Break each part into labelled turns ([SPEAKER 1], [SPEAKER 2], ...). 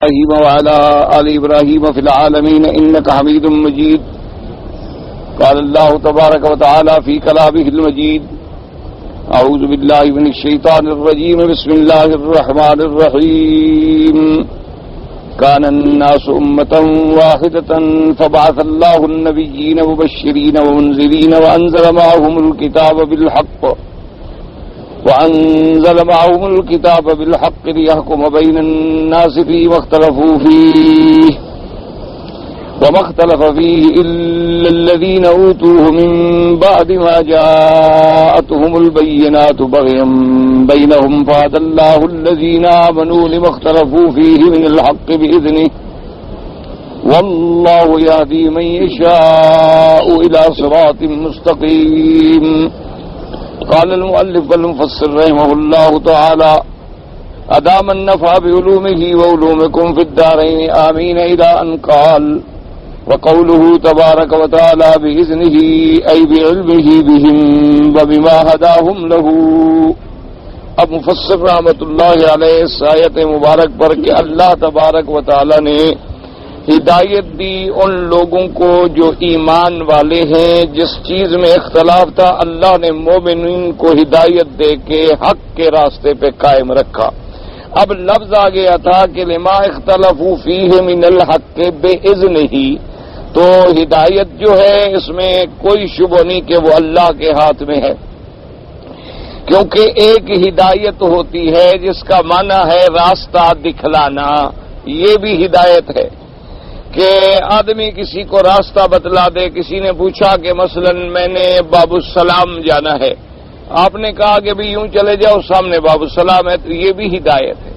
[SPEAKER 1] إبراهيم وعلى آل إبراهيم في العالمين إنك حميد مجيد. قال الله تبارك وتعالى في كلامه المجيد: أعوذ بالله من الشيطان الرجيم. بسم الله الرحمن الرحيم. كان الناس أمة واحدة فبعث الله النبيين مبشرين ومنذرين وأنزل معهم الكتاب بالحق ليحكم بين الناس فيما اختلفوا فيه وما اختلف فيه إلا الذين أوتوه من بعد ما جاءتهم البينات بغيا بينهم فهدى الله الذين آمنوا لما اختلفوا فيه من الحق بإذنه والله يهدي من يشاء إلى صراط مستقيم. قال المؤلف والمفسر رحمه الله تعالى: أدام النفع بعلومه وعلومكم في الدارين آمين. إلى أن قال: وقوله تبارك وتعالى بإذنه أي بعلمه بهم وبما هداهم له. اب مفسر رحمۃ اللہ علیہ اس آیت مبارک پر کہ اللہ تبارک و تعالی نے ہدایت دی ان لوگوں کو جو ایمان والے ہیں. جس چیز میں اختلاف تھا اللہ نے مومنین کو ہدایت دے کے حق کے راستے پہ قائم رکھا. اب لفظ آ گیا تھا کہ لما اختلفوا فیہ من الحق بإذنہ، تو ہدایت جو ہے اس میں کوئی شبہ نہیں کہ وہ اللہ کے ہاتھ میں ہے، کیونکہ ایک ہدایت ہوتی ہے جس کا معنی ہے راستہ دکھلانا. یہ بھی ہدایت ہے کہ آدمی کسی کو راستہ بتلا دے. کسی نے پوچھا کہ مثلا میں نے باب السلام جانا ہے، آپ نے کہا کہ بھی یوں چلے جاؤ سامنے باب السلام ہے، تو یہ بھی ہدایت ہے.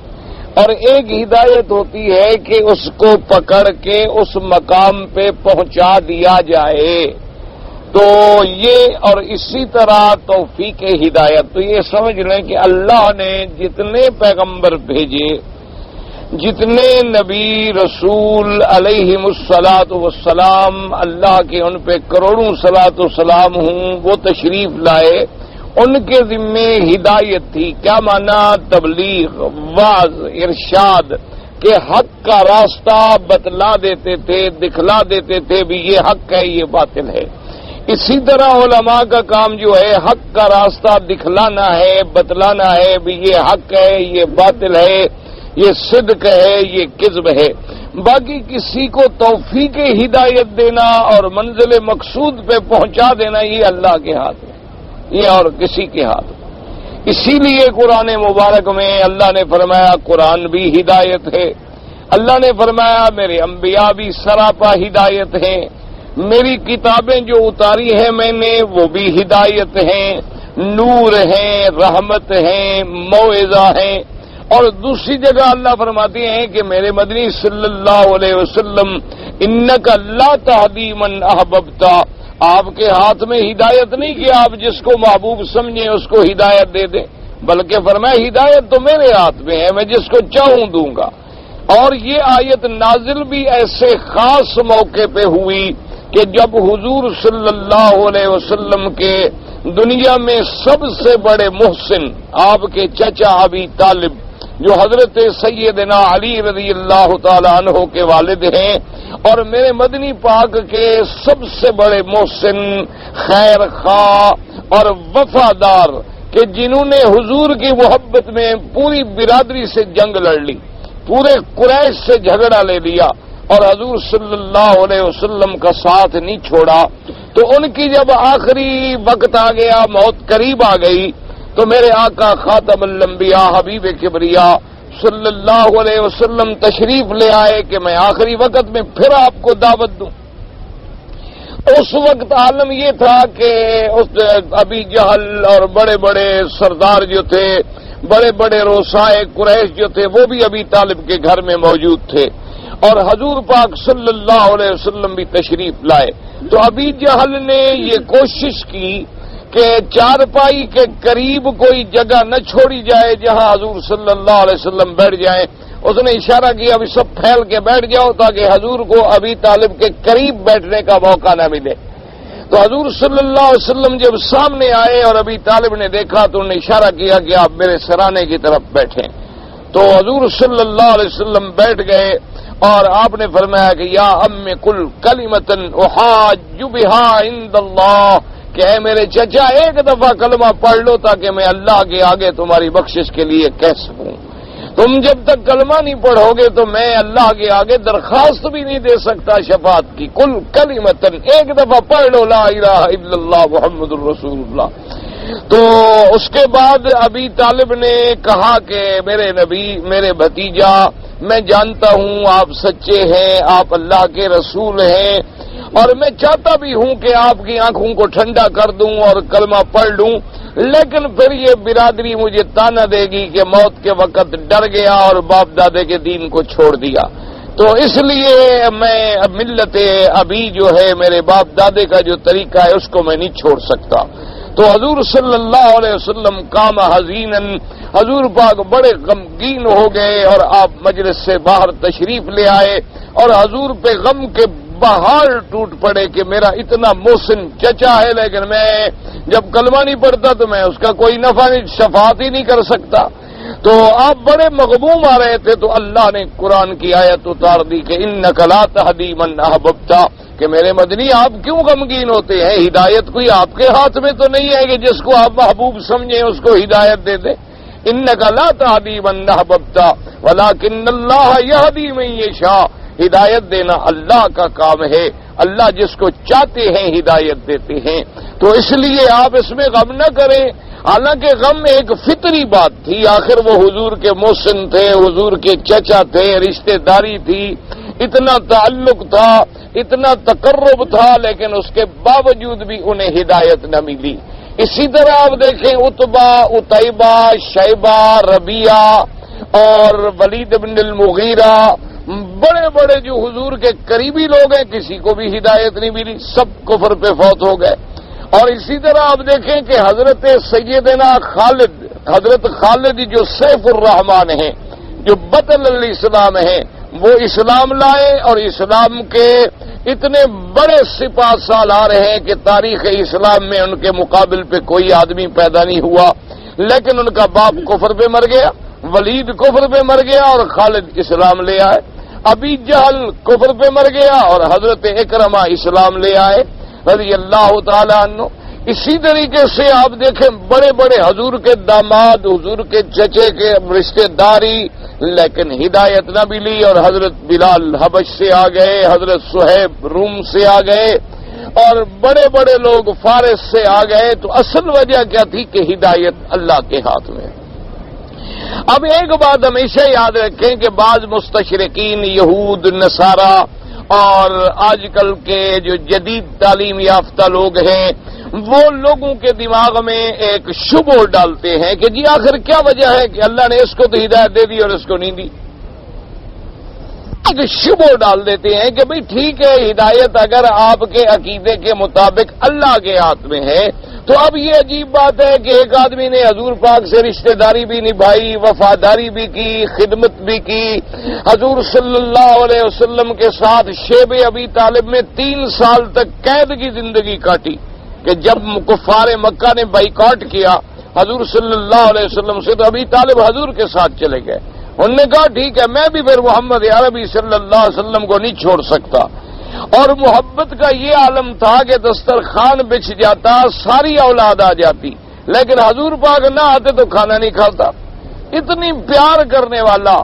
[SPEAKER 1] اور ایک ہدایت ہوتی ہے کہ اس کو پکڑ کے اس مقام پہ پہنچا دیا جائے. تو یہ اور اسی طرح توفیق ہدایت. تو یہ سمجھ لیں کہ اللہ نے جتنے پیغمبر بھیجے، جتنے نبی رسول علیہم الصلاۃ والسلام، اللہ کے ان پہ کروڑوں صلاۃ والسلام ہوں، وہ تشریف لائے، ان کے ذمے ہدایت تھی. کیا معنی؟ تبلیغ، واعظ، ارشاد، کہ حق کا راستہ بتلا دیتے تھے، دکھلا دیتے تھے بھی یہ حق ہے یہ باطل ہے. اسی طرح علماء کا کام جو ہے حق کا راستہ دکھلانا ہے، بتلانا ہے بھی یہ حق ہے یہ باطل ہے، یہ صدق ہے یہ کذب ہے. باقی کسی کو توفیق ہدایت دینا اور منزل مقصود پہ پہنچا دینا یہ اللہ کے ہاتھ میں، یہ اور کسی کے ہاتھ میں. اسی لیے قرآن مبارک میں اللہ نے فرمایا قرآن بھی ہدایت ہے. اللہ نے فرمایا میرے انبیاء بھی سراپا ہدایت ہیں، میری کتابیں جو اتاری ہیں میں نے وہ بھی ہدایت ہیں، نور ہیں، رحمت ہیں، موعظہ ہیں. اور دوسری جگہ اللہ فرماتے ہیں کہ میرے مدنی صلی اللہ علیہ وسلم انک لا تہدی من احببت، آپ کے ہاتھ میں ہدایت نہیں کہ آپ جس کو محبوب سمجھیں اس کو ہدایت دے دیں، بلکہ فرمایا ہدایت تو میرے ہاتھ میں ہے، میں جس کو چاہوں دوں گا. اور یہ آیت نازل بھی ایسے خاص موقع پہ ہوئی کہ جب حضور صلی اللہ علیہ وسلم کے دنیا میں سب سے بڑے محسن آپ کے چچا ابی طالب جو حضرت سیدنا علی رضی اللہ تعالی عنہ کے والد ہیں، اور میرے مدنی پاک کے سب سے بڑے محسن، خیر خواہ اور وفادار، کہ جنہوں نے حضور کی محبت میں پوری برادری سے جنگ لڑ لی، پورے قریش سے جھگڑا لے لیا اور حضور صلی اللہ علیہ وسلم کا ساتھ نہیں چھوڑا. تو ان کی جب آخری وقت آ گیا، موت قریب آ گئی، تو میرے آقا خاتم الانبیاء حبیب کبریا صلی اللہ علیہ وسلم تشریف لے آئے کہ میں آخری وقت میں پھر آپ کو دعوت دوں. اس وقت عالم یہ تھا کہ ابی جہل اور بڑے بڑے سردار جو تھے، بڑے بڑے روسائے قریش جو تھے، وہ بھی ابی طالب کے گھر میں موجود تھے، اور حضور پاک صلی اللہ علیہ وسلم بھی تشریف لائے. تو ابی جہل نے یہ کوشش کی کہ چارپائی کے قریب کوئی جگہ نہ چھوڑی جائے جہاں حضور صلی اللہ علیہ وسلم بیٹھ جائیں. اس نے اشارہ کیا ابھی سب پھیل کے بیٹھ جاؤ تاکہ حضور کو ابی طالب کے قریب بیٹھنے کا موقع نہ ملے. تو حضور صلی اللہ علیہ وسلم جب سامنے آئے اور ابی طالب نے دیکھا تو انہوں نے اشارہ کیا کہ آپ میرے سرانے کی طرف بیٹھیں. تو حضور صلی اللہ علیہ وسلم بیٹھ گئے اور آپ نے فرمایا کہ یا ام کل کلمۃ احاج بہا عند اللہ، کہ اے میرے چچا ایک دفعہ کلمہ پڑھ لو تاکہ میں اللہ کے آگے تمہاری بخشش کے لیے کہہ سکوں۔ تم جب تک کلمہ نہیں پڑھو گے تو میں اللہ کے آگے درخواست بھی نہیں دے سکتا شفاعت کی۔ کل کلمۃ، ایک دفعہ پڑھ لو لا الہ الا اللہ محمد الرسول اللہ۔ تو اس کے بعد ابی طالب نے کہا کہ میرے نبی، میرے بھتیجا، میں جانتا ہوں آپ سچے ہیں، آپ اللہ کے رسول ہیں، اور میں چاہتا بھی ہوں کہ آپ کی آنکھوں کو ٹھنڈا کر دوں اور کلمہ پڑھ لوں، لیکن پھر یہ برادری مجھے تانا دے گی کہ موت کے وقت ڈر گیا اور باپ دادے کے دین کو چھوڑ دیا، تو اس لیے میں ملت ابھی جو ہے میرے باپ دادے کا جو طریقہ ہے اس کو میں نہیں چھوڑ سکتا۔ تو حضور صلی اللہ علیہ وسلم قام حزیناً، حضور پاک بڑے غمگین ہو گئے اور آپ مجلس سے باہر تشریف لے آئے اور حضور پہ غم کے بہار ٹوٹ پڑے کہ میرا اتنا محسن چچا ہے لیکن میں جب کلمہ نہیں پڑھتا تو میں اس کا کوئی نفع نہیں، شفاعت ہی نہیں کر سکتا۔ تو آپ بڑے مغموم آ رہے تھے تو اللہ نے قرآن کی آیت اتار دی کہ انک لا تہدی من احببت، کہ میرے مدنی آپ کیوں غمگین ہوتے ہیں؟ ہدایت کوئی آپ کے ہاتھ میں تو نہیں ہے کہ جس کو آپ محبوب سمجھیں اس کو ہدایت دے دیں۔ انک لا تہدی من احببت ولکن اللہ یہدی من یشاء، ہدایت دینا اللہ کا کام ہے، اللہ جس کو چاہتے ہیں ہدایت دیتے ہیں، تو اس لیے آپ اس میں غم نہ کریں۔ حالانکہ غم ایک فطری بات تھی، آخر وہ حضور کے محسن تھے، حضور کے چچا تھے، رشتہ داری تھی، اتنا تعلق تھا، اتنا تقرب تھا، لیکن اس کے باوجود بھی انہیں ہدایت نہ ملی۔ اسی طرح آپ دیکھیں عتبہ، عتیبہ، شیبہ، ربیعہ اور ولید بن المغیرہ، بڑے بڑے جو حضور کے قریبی لوگ ہیں، کسی کو بھی ہدایت نہیں ملی، سب کفر پہ فوت ہو گئے۔ اور اسی طرح آپ دیکھیں کہ حضرت سیدنا خالد، حضرت خالد جو سیف الرحمان ہیں، جو بطل الاسلام ہیں، وہ اسلام لائے اور اسلام کے اتنے بڑے سپاہ سالار ہیں کہ تاریخ اسلام میں ان کے مقابل پہ کوئی آدمی پیدا نہیں ہوا، لیکن ان کا باپ کفر پہ مر گیا، ولید کفر پہ مر گیا اور خالد اسلام لے آئے، ابی جہل کفر پہ مر گیا اور حضرت اکرمہ اسلام لے آئے رضی اللہ تعالی عنہ۔ اسی طریقے سے آپ دیکھیں بڑے بڑے حضور کے داماد، حضور کے چچے کے رشتہ داری، لیکن ہدایت نہ ملی، اور حضرت بلال حبش سے آ گئے، حضرت صہیب روم سے آ گئے، اور بڑے بڑے لوگ فارس سے آ گئے۔ تو اصل وجہ کیا تھی کہ ہدایت اللہ کے ہاتھ میں۔ اب ایک بات ہمیشہ یاد رکھیں کہ بعض مستشرقین، یہود، نصارہ اور آج کل کے جو جدید تعلیم یافتہ لوگ ہیں، وہ لوگوں کے دماغ میں ایک شبہ ڈالتے ہیں کہ جی آخر کیا وجہ ہے کہ اللہ نے اس کو تو ہدایت دے دی اور اس کو نہیں دی۔ ایک شبہ ڈال دیتے ہیں کہ بھئی ٹھیک ہے، ہدایت اگر آپ کے عقیدے کے مطابق اللہ کے ہاتھ میں ہے تو اب یہ عجیب بات ہے کہ ایک آدمی نے حضور پاک سے رشتہ داری بھی نبھائی، وفاداری بھی کی، خدمت بھی کی، حضور صلی اللہ علیہ وسلم کے ساتھ شیب ابی طالب میں 3 سال تک قید کی زندگی کاٹی، کہ جب کفار مکہ نے بائیکاٹ کیا حضور صلی اللہ علیہ وسلم سے تو ابی طالب حضور کے ساتھ چلے گئے۔ انہوں نے کہا ٹھیک ہے، میں بھی پھر محمد عربی صلی اللہ علیہ وسلم کو نہیں چھوڑ سکتا، اور محبت کا یہ عالم تھا کہ دسترخوان بچھ جاتا، ساری اولاد آ جاتی، لیکن حضور پاک نہ آتے تو کھانا نہیں کھاتا۔ اتنی پیار کرنے والا،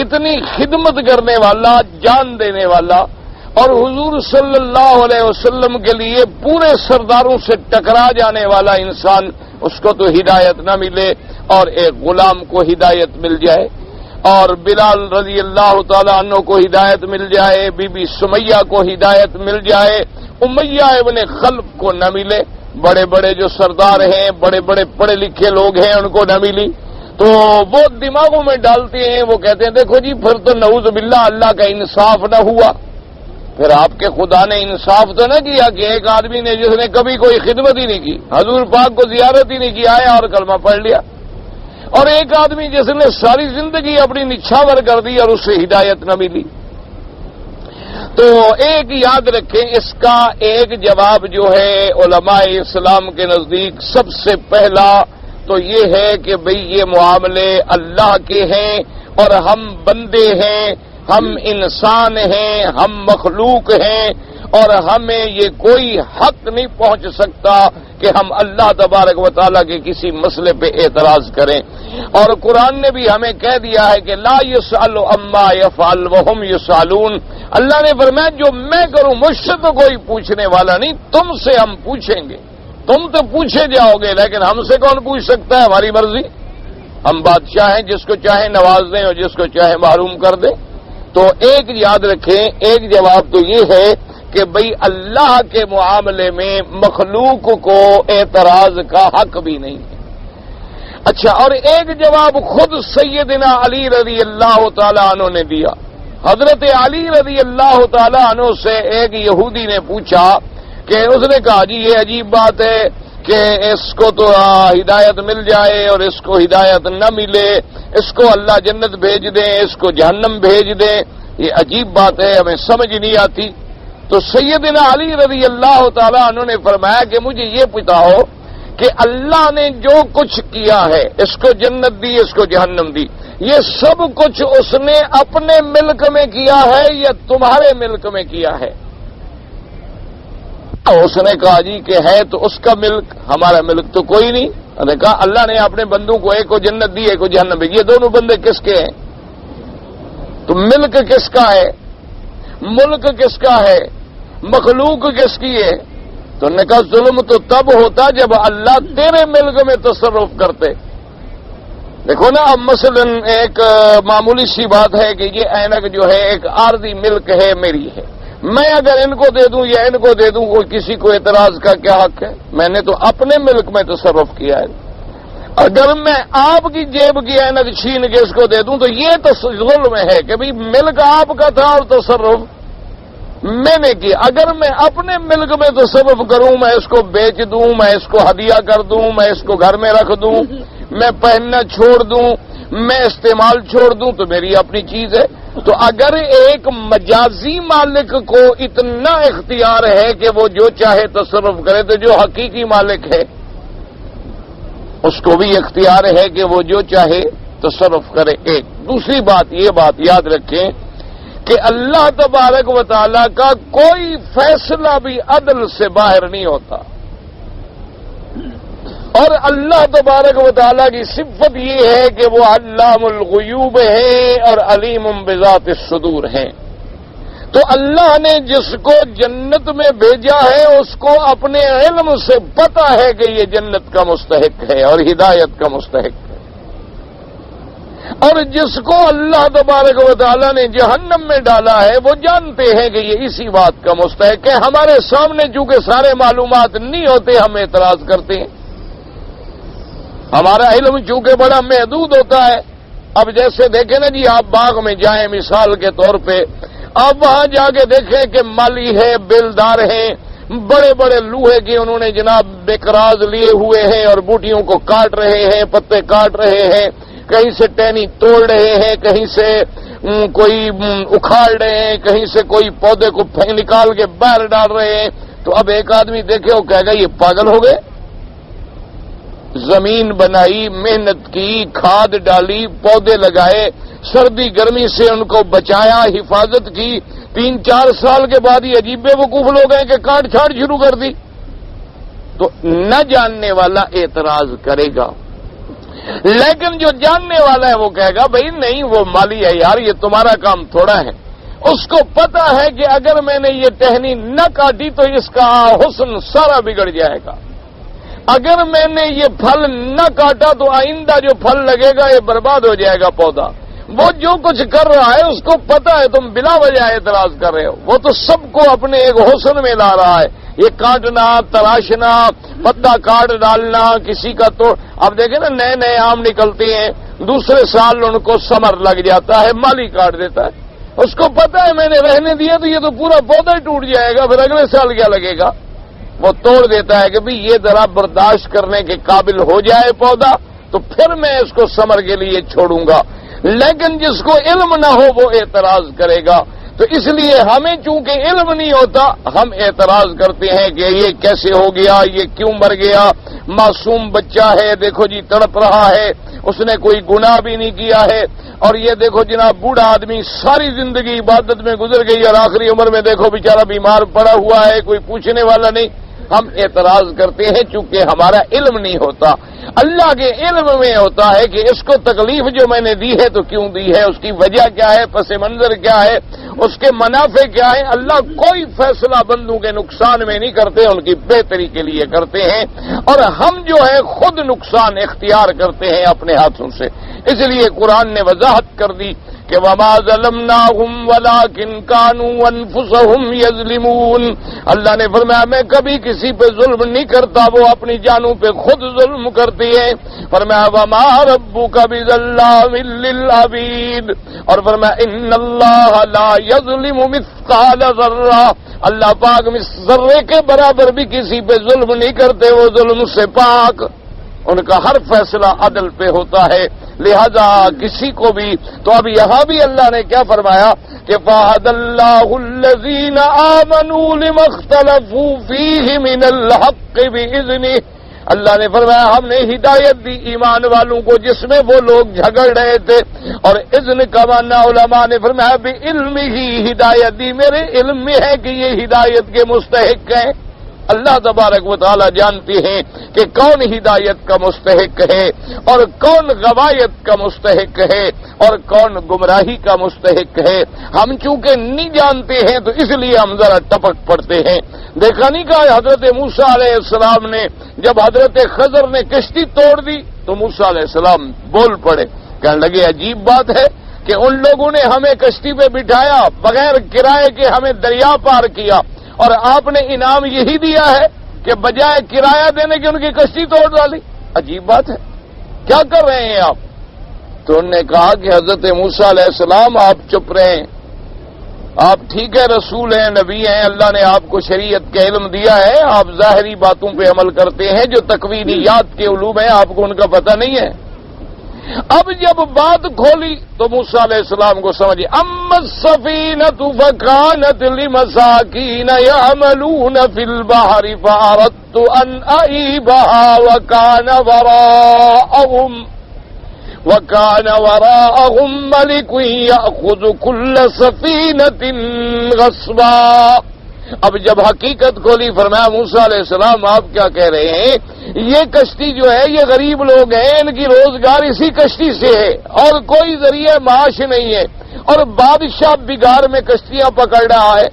[SPEAKER 1] اتنی خدمت کرنے والا، جان دینے والا، اور حضور صلی اللہ علیہ وسلم کے لیے پورے سرداروں سے ٹکرا جانے والا انسان، اس کو تو ہدایت نہ ملے اور ایک غلام کو ہدایت مل جائے، اور بلال رضی اللہ تعالیٰ عنہ کو ہدایت مل جائے، بی بی سمیہ کو ہدایت مل جائے، امیہ ابن خلف کو نہ ملے، بڑے بڑے جو سردار ہیں، بڑے بڑے پڑھے لکھے لوگ ہیں، ان کو نہ ملی، تو وہ دماغوں میں ڈالتے ہیں، وہ کہتے ہیں دیکھو جی پھر تو نعوذ باللہ اللہ کا انصاف نہ ہوا۔ پھر آپ کے خدا نے انصاف تو نہ کیا کہ ایک آدمی نے جس نے کبھی کوئی خدمت ہی نہیں کی، حضور پاک کو زیارت ہی نہیں کی، آیا اور کلمہ پڑھ لیا، اور ایک آدمی جس نے ساری زندگی اپنی نچھاور کر دی اور اسے ہدایت نہ ملی۔ تو ایک یاد رکھیں، اس کا ایک جواب جو ہے علماء اسلام کے نزدیک سب سے پہلا تو یہ ہے کہ بھئی یہ معاملے اللہ کے ہیں، اور ہم بندے ہیں، ہم انسان ہیں، ہم مخلوق ہیں، اور ہمیں یہ کوئی حق نہیں پہنچ سکتا کہ ہم اللہ تبارک و تعالیٰ کے کسی مسئلے پہ اعتراض کریں۔ اور قرآن نے بھی ہمیں کہہ دیا ہے کہ لا یسأل عما یفعل وہم یسألون۔ اللہ نے فرمایا جو میں کروں مجھ سے تو کوئی پوچھنے والا نہیں، تم سے ہم پوچھیں گے، تم تو پوچھے جاؤ گے، لیکن ہم سے کون پوچھ سکتا ہے؟ ہماری مرضی، ہم بادشاہ ہیں، جس کو چاہے نواز دیں اور جس کو چاہے محروم کر دیں۔ تو ایک یاد رکھیں، ایک جواب تو یہ ہے کہ بھئی اللہ کے معاملے میں مخلوق کو اعتراض کا حق بھی نہیں ہے۔ اچھا، اور ایک جواب خود سیدنا علی رضی اللہ تعالی عنہ نے دیا۔ حضرت علی رضی اللہ تعالی عنہ سے ایک یہودی نے پوچھا کہ اس نے کہا جی یہ عجیب بات ہے کہ اس کو تو ہدایت مل جائے اور اس کو ہدایت نہ ملے، اس کو اللہ جنت بھیج دیں، اس کو جہنم بھیج دیں، یہ عجیب بات ہے، ہمیں سمجھ نہیں آتی۔ تو سیدنا علی رضی اللہ تعالیٰ عنہ نے فرمایا کہ مجھے یہ بتاؤ کہ اللہ نے جو کچھ کیا ہے، اس کو جنت دی، اس کو جہنم دی، یہ سب کچھ اس نے اپنے ملک میں کیا ہے یا تمہارے ملک میں کیا ہے؟ اس نے کہا جی کہ ہے تو اس کا ملک، ہمارا ملک تو کوئی نہیں۔ انہوں نے کہا اللہ نے اپنے بندوں کو ایک کو جنت دی، ایک کو جہنم دی، یہ دونوں بندے کس کے ہیں؟ تو ملک کس کا ہے؟ ملک کس کا ہے؟ مخلوق کس کی ہے؟ تو انہوں نے کہا ظلم تو تب ہوتا جب اللہ تیرے ملک میں تصرف کرتے۔ دیکھو نا، اب مثلا ایک معمولی سی بات ہے کہ یہ اینک جو ہے ایک عارضی ملک ہے، میری ہے، میں اگر ان کو دے دوں یا ان کو دے دوں، کوئی کسی کو اعتراض کا کیا حق ہے؟ میں نے تو اپنے ملک میں تصرف کیا ہے۔ اگر میں آپ کی جیب کی اینک چھین کے اس کو دے دوں تو یہ تو ظلم ہے کہ بھئی ملک آپ کا تھا اور تصرف میں نے کیا۔ اگر میں اپنے ملک میں تصرف کروں، میں اس کو بیچ دوں، میں اس کو ہدیہ کر دوں، میں اس کو گھر میں رکھ دوں، میں پہننا چھوڑ دوں، میں استعمال چھوڑ دوں، تو میری اپنی چیز ہے۔ تو اگر ایک مجازی مالک کو اتنا اختیار ہے کہ وہ جو چاہے تصرف کرے، تو جو حقیقی مالک ہے اس کو بھی اختیار ہے کہ وہ جو چاہے تصرف کرے۔ ایک دوسری بات، یہ بات یاد رکھیں کہ اللہ تبارک و تعالی کا کوئی فیصلہ بھی عدل سے باہر نہیں ہوتا، اور اللہ تبارک و تعالیٰ کی صفت یہ ہے کہ وہ علام الغیوب ہے اور علیم بذات الصدور ہے۔ تو اللہ نے جس کو جنت میں بھیجا ہے اس کو اپنے علم سے پتا ہے کہ یہ جنت کا مستحق ہے اور ہدایت کا مستحق ہے، اور جس کو اللہ تبارک و تعالیٰ نے جہنم میں ڈالا ہے وہ جانتے ہیں کہ یہ اسی بات کا مستحق ہے۔ ہمارے سامنے چونکہ سارے معلومات نہیں ہوتے، ہم اعتراض کرتے ہیں، ہمارا علم چونکہ بڑا محدود ہوتا ہے۔ اب جیسے دیکھیں نا جی، آپ باغ میں جائیں مثال کے طور پہ، آپ وہاں جا کے دیکھیں کہ مالی ہے، بیلدار ہیں، بڑے بڑے لوہے کے انہوں نے جناب بیکراز لیے ہوئے ہیں اور بوٹیوں کو کاٹ رہے ہیں، پتے کاٹ رہے ہیں، کہیں سے ٹہنی توڑ رہے ہیں، کہیں سے کوئی اکھاڑ رہے ہیں، کہیں سے کوئی پودے کو نکال کے باہر ڈال رہے ہیں۔ تو اب ایک آدمی دیکھے وہ کہے گا یہ پاگل ہو گئے؟ زمین بنائی، محنت کی، کھاد ڈالی، پودے لگائے، سردی گرمی سے ان کو بچایا، حفاظت کی، 3-4 سال کے بعد یہ عجیب بے وقوف لوگ ہیں کہ کاٹ چھاڑ شروع کر دی۔ تو نہ جاننے والا اعتراض کرے گا، لیکن جو جاننے والا ہے وہ کہے گا بھئی نہیں، وہ مالی ہے یار، یہ تمہارا کام تھوڑا ہے۔ اس کو پتا ہے کہ اگر میں نے یہ ٹہنی نہ کاٹی تو اس کا حسن سارا بگڑ جائے گا، اگر میں نے یہ پھل نہ کاٹا تو آئندہ جو پھل لگے گا یہ برباد ہو جائے گا پودا۔ وہ جو کچھ کر رہا ہے اس کو پتا ہے، تم بلا وجہ اعتراض کر رہے ہو۔ وہ تو سب کو اپنے ایک حسن میں لا رہا ہے، یہ کاٹنا، تراشنا، پتا کاٹ ڈالنا، کسی کا تو اب دیکھیں نا نئے نئے آم نکلتے ہیں، دوسرے سال ان کو ثمر لگ جاتا ہے، مالی کاٹ دیتا ہے۔ اس کو پتا ہے میں نے رہنے دیا تو یہ تو پورا پودا ہی ٹوٹ جائے گا، پھر اگلے سال کیا لگے گا؟ وہ توڑ دیتا ہے کہ بھئی یہ ذرا برداشت کرنے کے قابل ہو جائے پودا تو پھر میں اس کو ثمر کے لیے چھوڑوں گا، لیکن جس کو علم نہ ہو وہ اعتراض کرے گا۔ تو اس لیے ہمیں چونکہ علم نہیں ہوتا، ہم اعتراض کرتے ہیں کہ یہ کیسے ہو گیا، یہ کیوں مر گیا، معصوم بچہ ہے، دیکھو جی تڑپ رہا ہے، اس نے کوئی گناہ بھی نہیں کیا ہے. اور یہ دیکھو جناب بوڑھا آدمی ساری زندگی عبادت میں گزر گئی اور آخری عمر میں دیکھو بیچارہ بیمار پڑا ہوا ہے, کوئی پوچھنے والا نہیں. ہم اعتراض کرتے ہیں چونکہ ہمارا علم نہیں ہوتا. اللہ کے علم میں ہوتا ہے کہ اس کو تکلیف جو میں نے دی ہے تو کیوں دی ہے, اس کی وجہ کیا ہے, پس منظر کیا ہے, اس کے منافع کیا ہے. اللہ کوئی فیصلہ بندوں کے نقصان میں نہیں کرتے, ان کی بہتری کے لیے کرتے ہیں. اور ہم جو ہے خود نقصان اختیار کرتے ہیں اپنے ہاتھوں سے. اس لیے قرآن نے وضاحت کر دی کہ وما ظلمناہم ولکن کانوا انفسہم یظلمون. اللہ نے فرمایا میں کبھی کسی پہ ظلم نہیں کرتا, وہ اپنی جانوں پہ خود ظلم کرتی ہے. فرمایا وما ربک بظلام للعبید, اور فرمایا ان اللہ لا یظلم مثقال ذرہ. اللہ پاک ذرے کے برابر بھی کسی پہ ظلم نہیں کرتے, وہ ظلم سے پاک. ان کا ہر فیصلہ عدل پہ ہوتا ہے, لہذا کسی کو بھی. تو اب یہاں بھی اللہ نے کیا فرمایا کہ فَهَدَى اللَّهُ الَّذِينَ آمَنُوا لِمَا اخْتَلَفُوا فِيهِ مِنَ الْحَقِّ بِإِذْنِهِ. اللہ نے فرمایا ہم نے ہدایت دی ایمان والوں کو جس میں وہ لوگ جھگڑ رہے تھے. اور اذن کا معنی علماء نے فرمایا بِعِلْمِهِ, ہدایت دی میرے علم میں ہے کہ یہ ہدایت کے مستحق ہیں. اللہ تبارک و تعالی جانتے ہیں کہ کون ہدایت کا مستحق ہے اور کون غوایت کا مستحق ہے اور کون گمراہی کا مستحق ہے. ہم چونکہ نہیں جانتے ہیں تو اس لیے ہم ذرا ٹپک پڑتے ہیں. دیکھا نہیں کہا حضرت موسیٰ علیہ السلام نے جب حضرت خضر نے کشتی توڑ دی تو موسیٰ علیہ السلام بول پڑے, کہنے لگے عجیب بات ہے کہ ان لوگوں نے ہمیں کشتی پہ بٹھایا, بغیر کرائے کے ہمیں دریا پار کیا, اور آپ نے انعام یہی دیا ہے کہ بجائے کرایہ دینے کی ان کی کشتی توڑ ڈالی. عجیب بات ہے, کیا کر رہے ہیں آپ؟ تو انہوں نے کہا کہ حضرت موسیٰ علیہ السلام آپ چپ رہیں, آپ ٹھیک ہے رسول ہیں, نبی ہیں, اللہ نے آپ کو شریعت کا علم دیا ہے, آپ ظاہری باتوں پہ عمل کرتے ہیں, جو تکوینیات کے علوم ہیں آپ کو ان کا پتہ نہیں ہے. اب جب بات کھولی تو موسیٰ علیہ السلام کو سمجھے اما السفینۃ فکانت لمساکین یعملون فی البحر فاردت ان اعیبها وکان وراءهم ملک یأخذ کل سفینۃ غصبا. اب جب حقیقت کھولی فرمایا موسیٰ علیہ السلام آپ کیا کہہ رہے ہیں, یہ کشتی جو ہے یہ غریب لوگ ہیں, ان کی روزگار اسی کشتی سے ہے اور کوئی ذریعہ معاش نہیں ہے, اور بادشاہ بگاڑ میں کشتیاں پکڑ رہا ہے.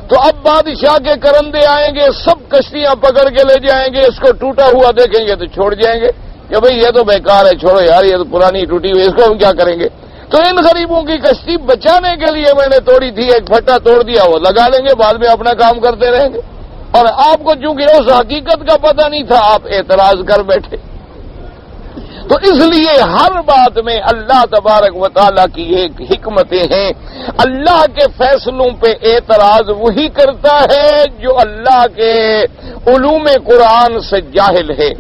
[SPEAKER 1] تو اب بادشاہ کے کرندے آئیں گے, سب کشتیاں پکڑ کے لے جائیں گے, اس کو ٹوٹا ہوا دیکھیں گے تو چھوڑ جائیں گے کہ بھئی یہ تو بیکار ہے, چھوڑو یار, یہ تو پرانی ٹوٹی ہوئی, اس کو ہم کیا کریں گے. تو ان غریبوں کی کشتی بچانے کے لیے میں نے توڑی تھی, ایک پھٹا توڑ دیا, وہ لگا لیں گے, بعد میں اپنا کام کرتے رہیں گے. اور آپ کو چونکہ اس حقیقت کا پتہ نہیں تھا آپ اعتراض کر بیٹھے. تو اس لیے ہر بات میں اللہ تبارک و تعالیٰ کی ایک حکمتیں ہیں. اللہ کے فیصلوں پہ اعتراض وہی کرتا ہے جو اللہ کے علوم قرآن سے جاہل ہے,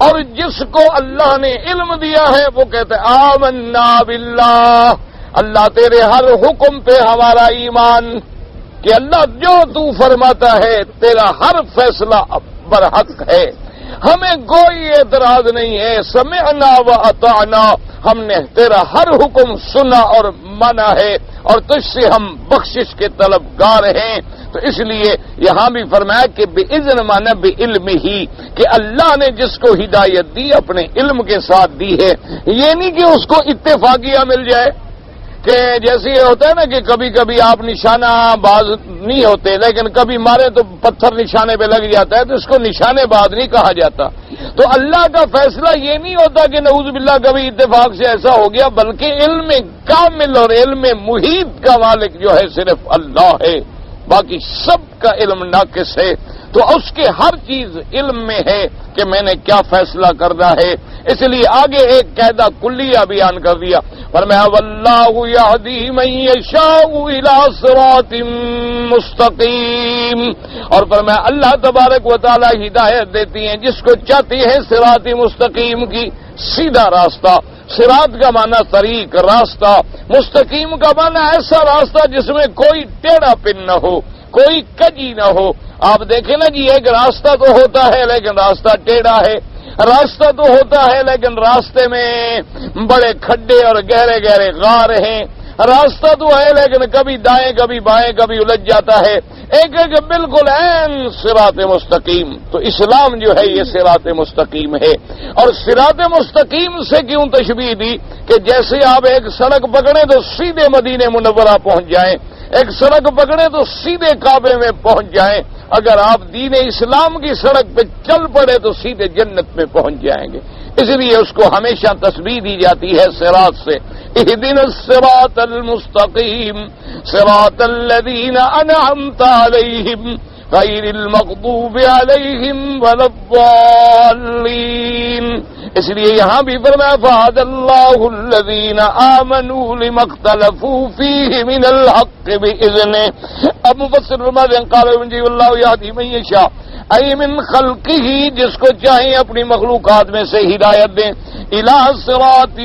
[SPEAKER 1] اور جس کو اللہ نے علم دیا ہے وہ کہتے ہیں آمنا باللہ, اللہ تیرے ہر حکم پہ ہمارا ایمان, کہ اللہ جو تو فرماتا ہے تیرا ہر فیصلہ برحق ہے, ہمیں کوئی اعتراض نہیں ہے. سمعنا و اطعنا, ہم نے تیرا ہر حکم سنا اور مانا ہے, اور تجھ سے ہم بخشش کے طلبگار ہیں. تو اس لیے یہاں بھی فرمایا کہ بِإِذْنِ مانا بِعِلْمِهِ, کہ اللہ نے جس کو ہدایت دی اپنے علم کے ساتھ دی ہے. یہ نہیں کہ اس کو اتفاقیہ مل جائے, کہ جیسے یہ ہوتا ہے نا کہ کبھی کبھی آپ نشانہ باز نہیں ہوتے, لیکن کبھی مارے تو پتھر نشانے پہ لگ جاتا ہے, تو اس کو نشانے باز نہیں کہا جاتا. تو اللہ کا فیصلہ یہ نہیں ہوتا کہ نعوذ باللہ کبھی اتفاق سے ایسا ہو گیا, بلکہ علم کامل اور علم محیط کا مالک جو ہے صرف اللہ ہے, باقی سب کا علم ناقص ہے. تو اس کے ہر چیز علم میں ہے کہ میں نے کیا فیصلہ کرنا ہے. اس لیے آگے ایک قاعدہ کلیہ بیان کر دیا, فرمایا واللہ یہدی من یشاء الی صراط مستقیم, اور فرمایا اللہ تبارک و تعالی ہدایت دیتی ہیں جس کو چاہتی ہے صراط مستقیم کی, سیدھا راستہ. صراط کا معنی طریق, راستہ. مستقیم کا معنی ایسا راستہ جس میں کوئی ٹیڑھا پن نہ ہو, کوئی کجی نہ ہو. آپ دیکھیں نا جی, ایک راستہ تو ہوتا ہے لیکن راستہ ٹیڑھا ہے, راستہ تو ہوتا ہے لیکن راستے میں بڑے کھڈے اور گہرے گہرے غار ہیں. راستہ تو ہے لیکن کبھی دائیں کبھی بائیں کبھی الجھ جاتا ہے. ایک بالکل عین صراط مستقیم. تو اسلام جو ہے یہ صراط مستقیم ہے. اور صراط مستقیم سے کیوں تشبیہ دی کہ جیسے آپ ایک سڑک پکڑیں تو سیدھے مدینہ منورہ پہنچ جائیں, ایک سڑک پکڑیں تو سیدھے کعبے میں پہنچ جائیں. اگر آپ دین اسلام کی سڑک پہ چل پڑے تو سیدھے جنت میں پہنچ جائیں گے. اس لیے اس کو ہمیشہ تسبیح دی جاتی ہے صراط سے. اهدنا الصراط المستقیم صراط الذین انعمت علیہم غیر المغضوب علیہم ولا الضالین. اس لیے یہاں بھی فرمایا فہدى اللہ الذین آمنوا لما اختلفوا فیہ من الحق بإذنہ. اب مفسر فرماتے ہیں قال ينجي الله يهدي من يشاء ای من خلقہ, جس کو چاہیں اپنی مخلوقات میں سے ہدایت دیں. الى صراط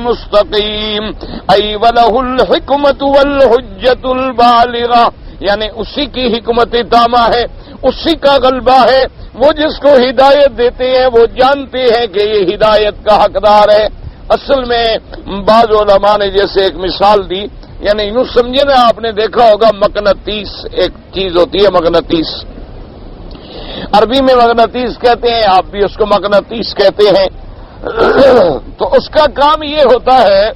[SPEAKER 1] مستقیم ای وله الحکمت والحجت البالغہ, یعنی اسی کی حکمت تامہ ہے, اسی کا غلبہ ہے. وہ جس کو ہدایت دیتے ہیں وہ جانتے ہیں کہ یہ ہدایت کا حقدار ہے. اصل میں بعض علماء نے جیسے ایک مثال دی, یعنی یوں سمجھے نا, آپ نے دیکھا ہوگا مقناطیس ایک چیز ہوتی ہے, مقناطیس عربی میں مقناطیس کہتے ہیں, آپ بھی اس کو مقناطیس کہتے ہیں. تو اس کا کام یہ ہوتا ہے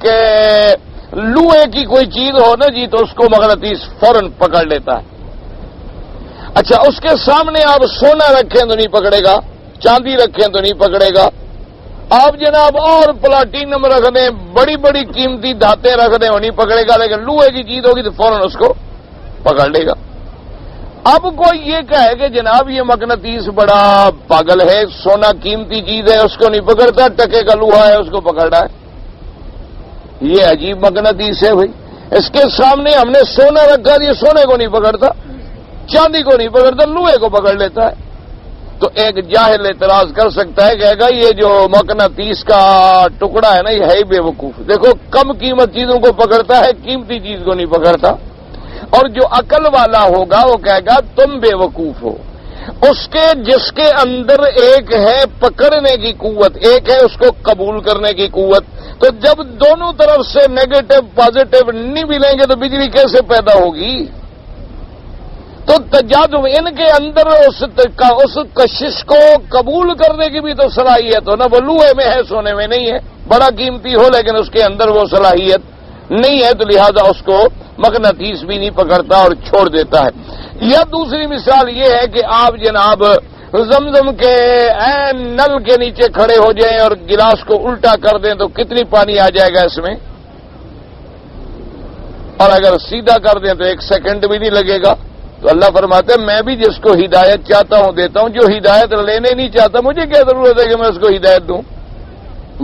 [SPEAKER 1] کہ لوہے کی کوئی چیز ہو نا جی, تو اس کو مقناطیس فوراً پکڑ لیتا ہے. اچھا, اس کے سامنے آپ سونا رکھیں تو نہیں پکڑے گا, چاندی رکھیں تو نہیں پکڑے گا. آپ جناب اور پلاٹینم رکھ دیں, بڑی بڑی قیمتی دھاتیں رکھ دیں, وہ نہیں پکڑے گا. لیکن لوہے کی چیز ہوگی تو فوراً اس کو پکڑ لے گا. اب کوئی یہ کہے کہ جناب یہ مقناطیس بڑا پاگل ہے, سونا قیمتی چیز ہے اس کو نہیں پکڑتا, ٹکے کا لوہا ہے اس کو پکڑ رہا ہے. یہ عجیب مقناطیس ہے بھائی. اس کے سامنے ہم نے سونا رکھا, یہ سونے کو نہیں پکڑتا, چاندی کو نہیں پکڑتا, لوہے کو پکڑ لیتا ہے. تو ایک جاہل اعتراض کر سکتا ہے, کہے گا یہ جو مقناطیس کا ٹکڑا ہے نا یہ ہے ہی بے وقوف. دیکھو کم قیمت چیزوں کو پکڑتا ہے, قیمتی چیز کو نہیں پکڑتا. اور جو عقل والا ہوگا وہ کہے گا تم بے وقوف ہو. اس کے جس کے اندر ایک ہے پکڑنے کی قوت, ایک ہے اس کو قبول کرنے کی قوت. تو جب دونوں طرف سے نیگیٹو پازیٹو نہیں ملیں گے تو بجلی کیسے پیدا ہوگی؟ تو تجادم ان کے اندر اس کشش کو قبول کرنے کی بھی تو صلاحیت ہو نا. وہ لوہے میں ہے, سونے میں نہیں ہے, بڑا قیمتی ہو لیکن اس کے اندر وہ صلاحیت نہیں ہے, تو لہذا اس کو مقناطیس بھی نہیں پکڑتا اور چھوڑ دیتا ہے. یا دوسری مثال یہ ہے کہ آپ جناب زمزم کے عین نل کے نیچے کھڑے ہو جائیں اور گلاس کو الٹا کر دیں تو کتنی پانی آ جائے گا اس میں, اور اگر سیدھا کر دیں تو 1 سیکنڈ بھی نہیں لگے گا. تو اللہ فرماتے ہیں میں بھی جس کو ہدایت چاہتا ہوں دیتا ہوں, جو ہدایت لینے نہیں چاہتا مجھے کیا ضرورت ہے کہ میں اس کو ہدایت دوں.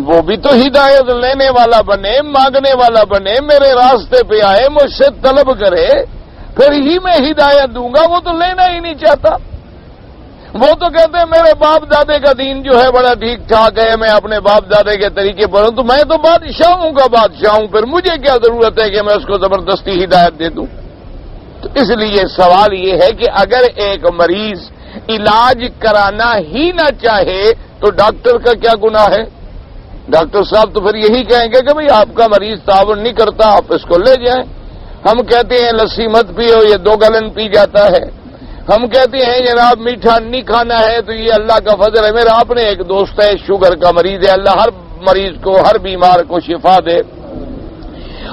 [SPEAKER 1] وہ بھی تو ہدایت لینے والا بنے, مانگنے والا بنے, میرے راستے پہ آئے, مجھ سے طلب کرے, پھر ہی میں ہدایت دوں گا. وہ تو لینا ہی نہیں چاہتا. وہ تو کہتے ہیں میرے باپ دادے کا دین جو ہے بڑا ٹھیک ٹھاک ہے, میں اپنے باپ دادے کے طریقے پر ہوں, تو میں تو بادشاہوں کا بادشاہ ہوں, پھر مجھے کیا ضرورت ہے کہ میں اس کو زبردستی ہدایت دے دوں. تو اس لیے سوال یہ ہے کہ اگر ایک مریض علاج کرانا ہی نہ چاہے تو ڈاکٹر کا کیا گناہ ہے؟ ڈاکٹر صاحب تو پھر یہی کہیں گے کہ بھئی آپ کا مریض تعاون نہیں کرتا, آپ اس کو لے جائیں. ہم کہتے ہیں لسی مت پیو, یہ 2 گلن پی جاتا ہے. ہم کہتے ہیں جناب میٹھا نہیں کھانا ہے تو یہ اللہ کا فضل ہے. میرا اپنے ایک دوست ہے شوگر کا مریض ہے, اللہ ہر مریض کو, ہر بیمار کو شفا دے.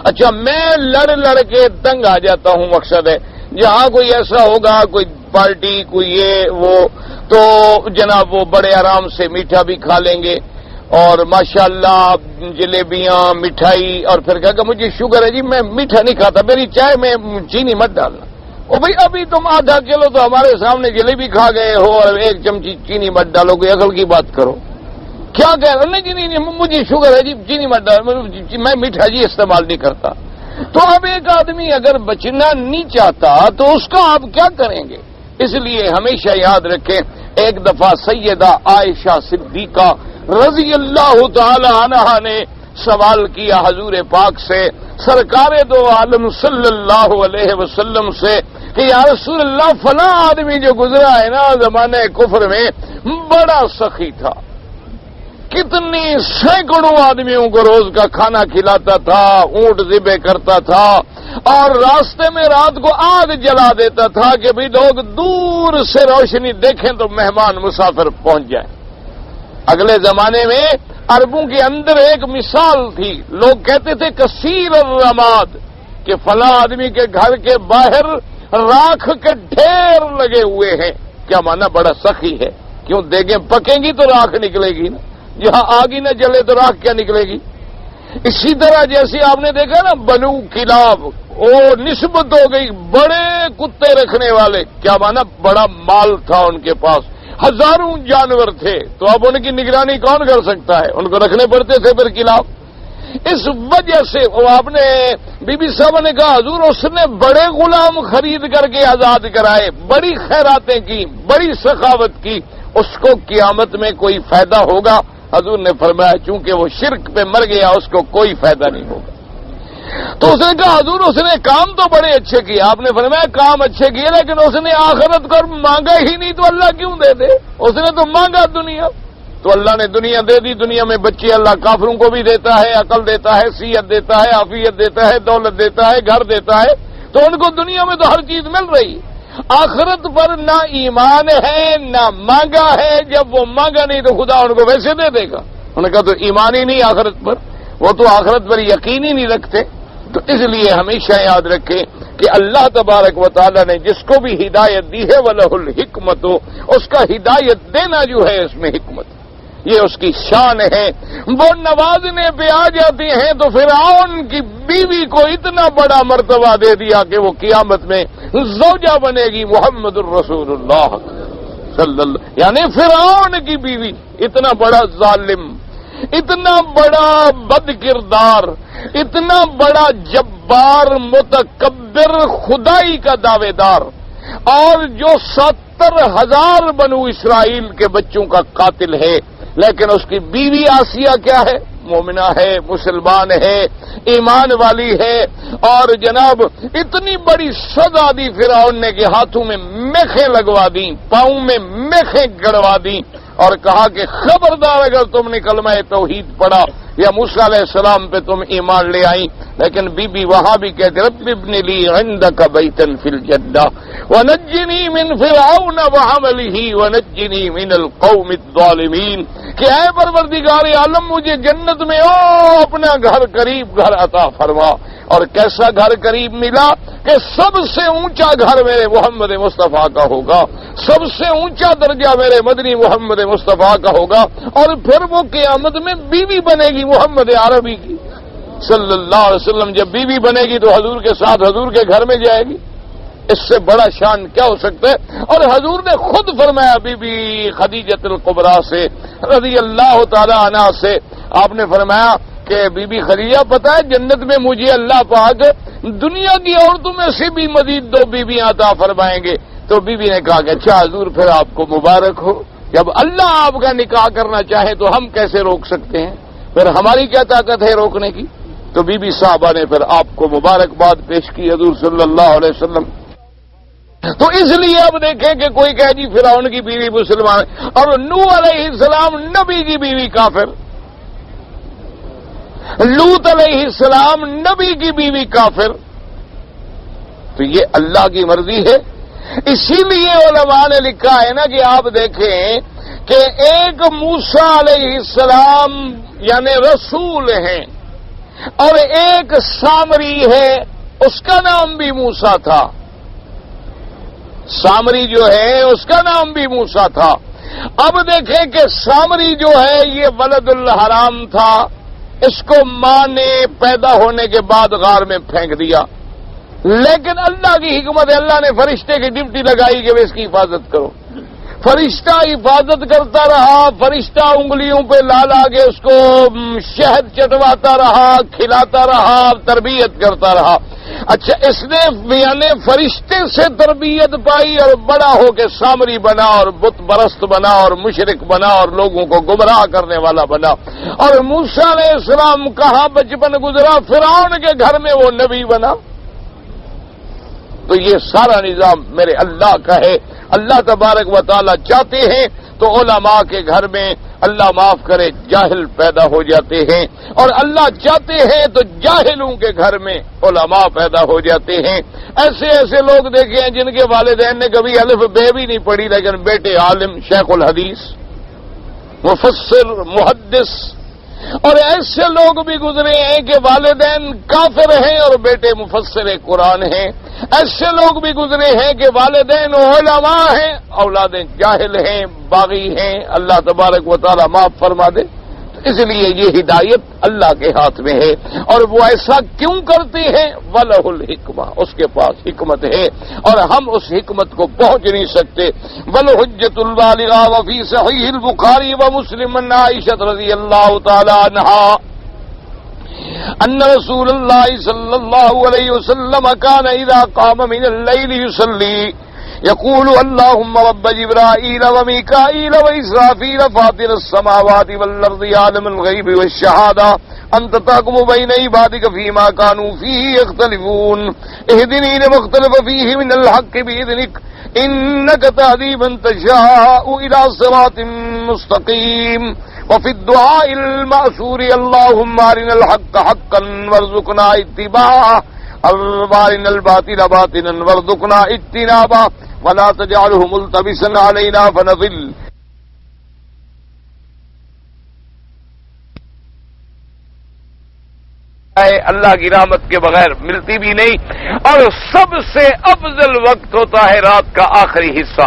[SPEAKER 1] اچھا, میں لڑ کے تنگ آ جاتا ہوں. مقصد ہے جہاں کوئی ایسا ہوگا, کوئی پارٹی, کوئی یہ وہ, تو جناب وہ بڑے آرام سے میٹھا بھی کھا لیں گے اور ماشاءاللہ جلیبیاں, مٹھائی, اور پھر کہا کہ مجھے شوگر ہے جی, میں میٹھا نہیں کھاتا, میری چائے میں چینی مت ڈالنا. او بھائی ابھی تم آدھا کلو تو ہمارے سامنے جلیبی کھا گئے ہو اور 1 چمچی چینی مت ڈالو, کوئی عقل کی بات کرو. کیا کہہ رہے ہیں؟ نہیں, مجھے شوگر ہے جی, چینی مت ڈالو, میں میٹھا جی استعمال نہیں کرتا. تو اب ایک آدمی اگر بچنا نہیں چاہتا تو اس کا آپ کیا کریں گے؟ اس لیے ہمیشہ یاد رکھیں, ایک دفعہ سیدہ عائشہ صدیقہ رضی اللہ تعالی عنہا نے سوال کیا حضور پاک سے, سرکار دو عالم صلی اللہ علیہ وسلم سے کہ یا رسول اللہ فلاں آدمی جو گزرا ہے نا زمانے کفر میں, بڑا سخی تھا، کتنی سینکڑوں آدمیوں کو روز کا کھانا کھلاتا تھا، اونٹ ذبح کرتا تھا، اور راستے میں رات کو آگ جلا دیتا تھا کہ بھی لوگ دور سے روشنی دیکھیں تو مہمان مسافر پہنچ جائیں۔ اگلے زمانے میں عربوں کے اندر ایک مثال تھی، لوگ کہتے تھے کثیر الرماد، کہ فلاں آدمی کے گھر کے باہر راکھ کے ڈھیر لگے ہوئے ہیں۔ کیا مانا؟ بڑا سخی ہے، کیوں؟ دیگیں پکیں گی تو راکھ نکلے گی نا، جہاں آگ ہی نہ جلے تو راکھ کیا نکلے گی؟ اسی طرح جیسے آپ نے دیکھا نا بنو کلاب، وہ نسبت ہو گئی بڑے کتے رکھنے والے، کیا مانا؟ بڑا مال تھا ان کے پاس، ہزاروں جانور تھے، تو اب ان کی نگرانی کون کر سکتا ہے؟ ان کو رکھنے پڑتے تھے پھر کلاب۔ اس وجہ سے وہ آپ نے بی بی صاحبہ نے کہا حضور اس نے بڑے غلام خرید کر کے آزاد کرائے، بڑی خیراتیں کی، بڑی سخاوت کی، اس کو قیامت میں کوئی فائدہ ہوگا؟ حضور نے فرمایا چونکہ وہ شرک پہ مر گیا اس کو کوئی فائدہ نہیں ہوگا۔ تو اس نے کہا حضور اس نے کام تو بڑے اچھے کیے، آپ نے فرمایا کام اچھے کیے لیکن اس نے آخرت کو مانگا ہی نہیں، تو اللہ کیوں دے دے؟ اس نے تو مانگا دنیا، تو اللہ نے دنیا دے دی۔ دنیا میں بچے اللہ کافروں کو بھی دیتا ہے، عقل دیتا ہے، صحت دیتا ہے، عافیت دیتا ہے، دولت دیتا ہے، گھر دیتا ہے، تو ان کو دنیا میں تو ہر چیز مل رہی ہے۔ آخرت پر نہ ایمان ہے نہ مانگا ہے، جب وہ مانگا نہیں تو خدا ان کو ویسے دے دے گا۔ انہوں نے کہا تو ایمان ہی نہیں آخرت پر، وہ تو آخرت پر یقین ہی نہیں رکھتے۔ تو اس لیے ہمیشہ یاد رکھیں کہ اللہ تبارک و تعالی نے جس کو بھی ہدایت دی ہے وَلَهُ الْحِكْمَةُ، اس کا ہدایت دینا جو ہے اس میں حکمت، یہ اس کی شان ہے۔ وہ نوازنے پہ آ جاتی ہیں تو فرعون کی بیوی کو اتنا بڑا مرتبہ دے دیا کہ وہ قیامت میں زوجہ بنے گی محمد الرسول اللہ صلی اللہ، یعنی فرعون کی بیوی، اتنا بڑا ظالم، اتنا بڑا بد کردار، اتنا بڑا جبار متکبر، خدائی کا دعوے دار، اور جو 70,000 بنو اسرائیل کے بچوں کا قاتل ہے، لیکن اس کی بیوی آسیہ کیا ہے؟ مومنہ ہے، مسلمان ہے، ایمان والی ہے، اور جناب اتنی بڑی سزا دی فرعون نے کہ ہاتھوں میں میخیں لگوا دیں، پاؤں میں میخیں گڑوا دیں، اور کہا کہ خبردار اگر تم نے کلمہ توحید پڑھا یا موسیٰ علیہ السلام پہ تم ایمان لے آئی۔ لیکن بی بی وہاں بھی کہتے رب ابن لی عندک بیتا فی الجنہ ونجنی من فرعون وعملہ ونجنی من القوم الظالمین، کہ اے پروردگار عالم مجھے جنت میں اپنا گھر قریب گھر عطا فرما۔ اور کیسا گھر قریب ملا کہ سب سے اونچا گھر میرے محمد مصطفیٰ کا ہوگا، سب سے اونچا درجہ میرے مدنی محمد مصطفیٰ کا ہوگا، اور پھر وہ قیامت میں بیوی بنے گی محمد عربی کی صلی اللہ علیہ وسلم۔ جب بیوی بنے گی تو حضور کے ساتھ حضور کے گھر میں جائے گی، اس سے بڑا شان کیا ہو سکتا ہے؟ اور حضور نے خود فرمایا بی بی خدیجہ الکبریٰ سے رضی اللہ تعالی عنہا سے، آپ نے فرمایا کہ بی بی خدیجہ پتہ ہے جنت میں مجھے اللہ پاک دنیا کی عورتوں میں سے بھی مزید 2 بیویاں عطا فرمائیں گے۔ تو بی بی نے کہا کہ اچھا حضور پھر آپ کو مبارک ہو، جب اللہ آپ کا نکاح کرنا چاہے تو ہم کیسے روک سکتے ہیں؟ پھر ہماری کیا طاقت ہے روکنے کی؟ تو بی بی صاحبہ نے پھر آپ کو مبارکباد پیش کی حضور صلی اللہ علیہ وسلم۔ تو اس لیے اب دیکھیں کہ کوئی کہے جی فرعون کی بیوی مسلمان، اور نوح علیہ السلام نبی کی بیوی کافر، لوط علیہ السلام نبی کی بیوی کافر، تو یہ اللہ کی مرضی ہے۔ اسی لیے علماء نے لکھا ہے نا کہ آپ دیکھیں کہ ایک موسیٰ علیہ السلام یعنی رسول ہیں، اور ایک سامری ہے، اس کا نام بھی موسیٰ تھا، سامری جو ہے اس کا نام بھی موسیٰ تھا۔ اب دیکھیں کہ سامری جو ہے یہ ولد الحرام تھا، اس کو ماں نے پیدا ہونے کے بعد غار میں پھینک دیا، لیکن اللہ کی حکمت ہے، اللہ نے فرشتے کی ڈیوٹی لگائی کہ اس کی حفاظت کرو۔ فرشتہ حفاظت کرتا رہا، فرشتہ انگلیوں پہ لا کے اس کو شہد چٹواتا رہا، کھلاتا رہا، تربیت کرتا رہا۔ اچھا اس نے یعنی فرشتے سے تربیت پائی اور بڑا ہو کے سامری بنا اور بت پرست بنا اور مشرک بنا اور لوگوں کو گمراہ کرنے والا بنا۔ اور موسیٰ علیہ السلام کہاں بچپن گزرا؟ فرعون کے گھر میں وہ نبی بنا۔ تو یہ سارا نظام میرے اللہ کا ہے، اللہ تبارک و تعالی چاہتے ہیں تو تو علماء کے گھر میں اللہ معاف کرے جاہل پیدا ہو جاتے ہیں، اور اللہ چاہتے ہیں تو جاہلوں کے گھر میں علماء پیدا ہو جاتے ہیں۔ ایسے ایسے لوگ دیکھے ہیں جن کے والدین نے کبھی الف بے بھی نہیں پڑھی، لیکن بیٹے عالم، شیخ الحدیث، مفسر، محدث، اور ایسے لوگ بھی گزرے ہیں کہ والدین کافر ہیں اور بیٹے مفسر قرآن ہیں۔ ایسے لوگ بھی گزرے ہیں کہ والدین علماء ہیں، اولادیں جاہل ہیں، باغی ہیں۔ اللہ تبارک و تعالی معاف فرما دے۔ اس لیے یہ ہدایت اللہ کے ہاتھ میں ہے، اور وہ ایسا کیوں کرتے ہیں؟ وَلَهُ الْحِكْمَةُ، اس کے پاس حکمت ہے اور ہم اس حکمت کو پہنچ نہیں سکتے۔ وَالْحُجَّةُ الْبَالِغَةُ وَفِي صحیح البخاری ومسلم عن عائشہ رضی اللہ تعالی عنہا ان رسول اللہ صلی اللہ علیہ وسلم كان اذا قام من الليل يصلي يقول اللهم رب جبرائيل وميكائيل وإسرافيل فاطر السماوات والأرض عالم الغيب والشهادة أنت تحكم بين عبادك فيما كانوا فيه يختلفون اهدني لما اختلف فيه من الحق بإذنك إنك تهدي من تشاء إلى صراط مستقيم وفي الدعاء المأثور اللهم أرنا الحق حقا وارزقنا اتباعه وارنا الباطل باطلا وارزقنا اجتنابه ولا تجعله ملتبسا علينا فنضل۔ اللہ کی رحمت کے بغیر ملتی بھی نہیں، اور سب سے افضل وقت ہوتا ہے رات کا آخری حصہ،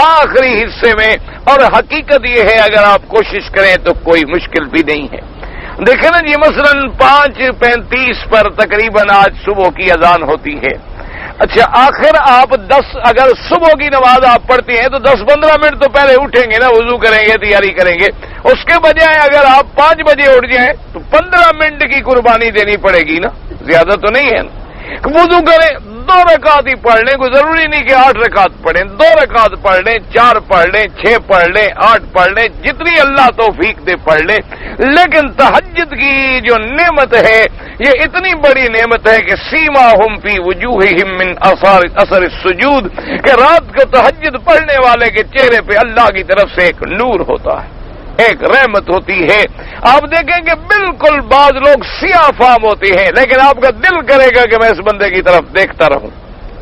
[SPEAKER 1] آخری حصے میں، اور حقیقت یہ ہے اگر آپ کوشش کریں تو کوئی مشکل بھی نہیں ہے۔ دیکھیں نا جی، مثلا 5:35 پر تقریباً آج صبح کی اذان ہوتی ہے۔ اچھا، آخر آپ 10 اگر صبح کی نماز آپ پڑھتے ہیں تو 10-15 منٹ تو پہلے اٹھیں گے نا، وضو کریں گے، تیاری کریں گے۔ اس کے بجائے اگر آپ 5 بجے اٹھ جائیں تو 15 منٹ کی قربانی دینی پڑے گی نا، زیادہ تو نہیں ہے نا۔ وضو کریں، 2 رکعت ہی پڑھ لیں، کوئی ضروری نہیں کہ 8 رکعت پڑھیں، 2 رکعت پڑھ لیں، 4 پڑھ لیں، 6 پڑھ لیں، 8 پڑھ لیں، جتنی اللہ توفیق دے پڑھ لیں۔ لیکن تہجد کی جو نعمت ہے یہ اتنی بڑی نعمت ہے کہ سیماہم فی وجوہہم من اثر السجود، کہ رات کو تہجد پڑھنے والے کے چہرے پہ اللہ کی طرف سے ایک نور ہوتا ہے، ایک رحمت ہوتی ہے۔ آپ دیکھیں کہ بالکل بعض لوگ سیاہ فام ہوتے ہیں، لیکن آپ کا دل کرے گا کہ میں اس بندے کی طرف دیکھتا رہوں،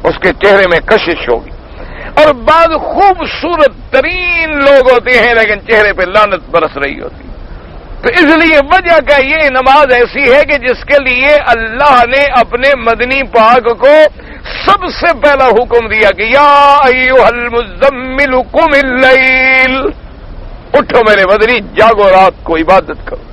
[SPEAKER 1] اس کے چہرے میں کشش ہوگی۔ اور بعض خوبصورت ترین لوگ ہوتے ہیں لیکن چہرے پہ لعنت برس رہی ہوتی ہے۔ تو اس لیے وجہ کا یہ نماز ایسی ہے کہ جس کے لیے اللہ نے اپنے مدنی پاک کو سب سے پہلا حکم دیا کہ یا ایھا المزمل قم اللیل، اٹھو میرے مدنی، جاگو، رات کو عبادت کرو۔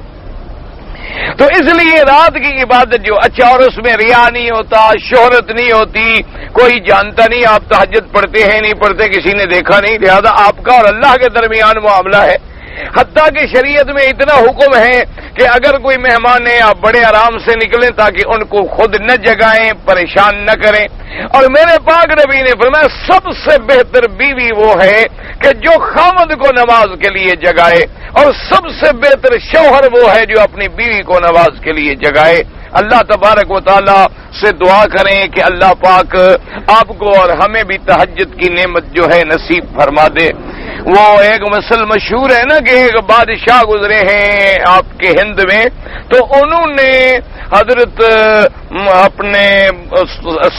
[SPEAKER 1] تو اس لیے رات کی عبادت جو اچھا، اور اس میں ریا نہیں ہوتا، شہرت نہیں ہوتی، کوئی جانتا نہیں آپ تہجد پڑھتے ہیں نہیں پڑھتے، کسی نے دیکھا نہیں، لہذا آپ کا اور اللہ کے درمیان معاملہ ہے۔ حتیٰ کہ شریعت میں اتنا حکم ہے کہ اگر کوئی مہمان ہے آپ بڑے آرام سے نکلیں تاکہ ان کو خود نہ جگائیں، پریشان نہ کریں۔ اور میرے پاک نبی نے فرمایا سب سے بہتر بیوی وہ ہے کہ جو خاوند کو نماز کے لیے جگائے، اور سب سے بہتر شوہر وہ ہے جو اپنی بیوی کو نماز کے لیے جگائے۔ اللہ تبارک و تعالی سے دعا کریں کہ اللہ پاک آپ کو اور ہمیں بھی تہجد کی نعمت جو ہے نصیب فرما دے۔ وہ ایک مثل مشہور ہے نا کہ ایک بادشاہ گزرے ہیں آپ کے ہند میں، تو انہوں نے حضرت اپنے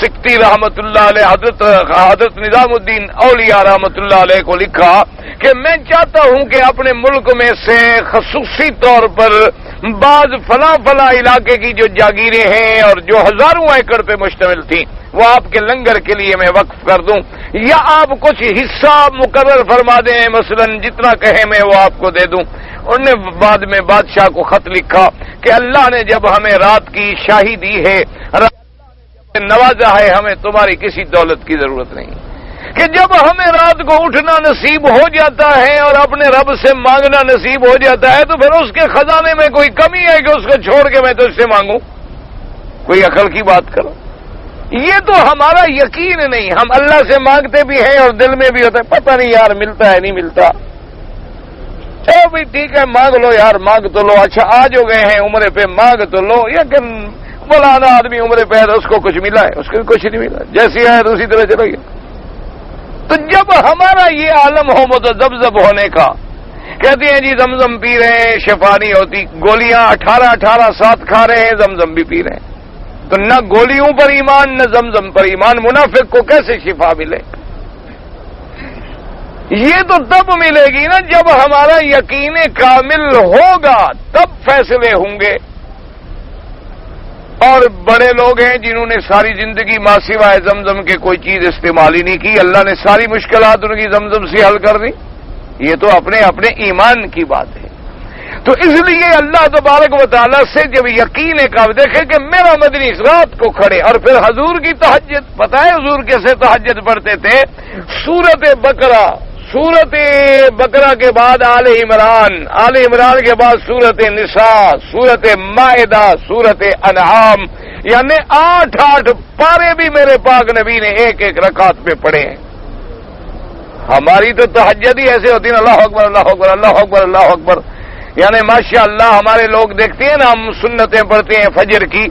[SPEAKER 1] سکتی رحمت اللہ علیہ، حضرت نظام الدین اولیاء رحمت اللہ علیہ کو لکھا کہ میں چاہتا ہوں کہ اپنے ملک میں سے خصوصی طور پر بعض فلاں علاقے کی جو جاگیریں ہیں اور جو ہزاروں ایکڑ پہ مشتمل تھیں وہ آپ کے لنگر کے لیے میں وقف کر دوں، یا آپ کچھ حصہ مقرر فرما دیں، مثلا جتنا کہیں میں وہ آپ کو دے دوں۔ انہوں نے بعد میں بادشاہ کو خط لکھا کہ اللہ نے جب ہمیں رات کی شاہی دی ہے، نوازا ہے، ہمیں تمہاری کسی دولت کی ضرورت نہیں، کہ جب ہمیں رات کو اٹھنا نصیب ہو جاتا ہے اور اپنے رب سے مانگنا نصیب ہو جاتا ہے تو پھر اس کے خزانے میں کوئی کمی ہے کہ اس کو چھوڑ کے میں تو اس سے مانگوں؟ کوئی عقل کی بات کرو۔ یہ تو ہمارا یقین نہیں، ہم اللہ سے مانگتے بھی ہیں اور دل میں بھی ہوتا ہے پتہ نہیں یار ملتا ہے نہیں ملتا، چلو بھی ٹھیک ہے مانگ لو یار، مانگ تو لو، اچھا آج ہو گئے ہیں عمرے پہ مانگ تو لو، لیکن مولانا آدمی عمرے پہ ہے تو اس کو کچھ ملا ہے، اس کو کچھ نہیں ملا، جیسی ہے اسی طرح چلو گیا۔ تو جب ہمارا یہ عالم ہو متذبذب ہونے کا، کہتے ہیں جی زمزم پی رہے ہیں شفا نہیں ہوتی، گولیاں 18 ساتھ کھا رہے ہیں، زمزم بھی پی رہے ہیں، تو نہ گولیوں پر ایمان نہ زمزم پر ایمان، منافق کو کیسے شفا ملے؟ یہ تو تب ملے گی نا جب ہمارا یقین کامل ہوگا، تب فیصلے ہوں گے۔ اور بڑے لوگ ہیں جنہوں نے ساری زندگی ماں سوائے زمزم کے کوئی چیز استعمال ہی نہیں کی، اللہ نے ساری مشکلات ان کی زمزم سے حل کر دی۔ یہ تو اپنے اپنے ایمان کی بات ہے۔ تو اس لیے اللہ تبارک و تعالیٰ سے جب یقین کا دیکھے کہ میرا مدنی اس رات کو کھڑے، اور پھر حضور کی تہجد، پتہ ہے حضور کیسے تہجد پڑھتے تھے؟ سورت بقرہ کے بعد آل عمران کے بعد سورت نساء، سورت مائدہ، سورت انعام، یعنی 8 پارے بھی میرے پاک نبی نے ایک رکعت میں پڑھے ہیں۔ ہماری تو تہجد ہی ایسے ہوتی ہے، اللہ اکبر اللہ اکبر اللہ اکبر اللہ اکبر، یعنی ماشاء اللہ ہمارے لوگ دیکھتے ہیں نا، ہم سنتیں پڑھتے ہیں فجر کی،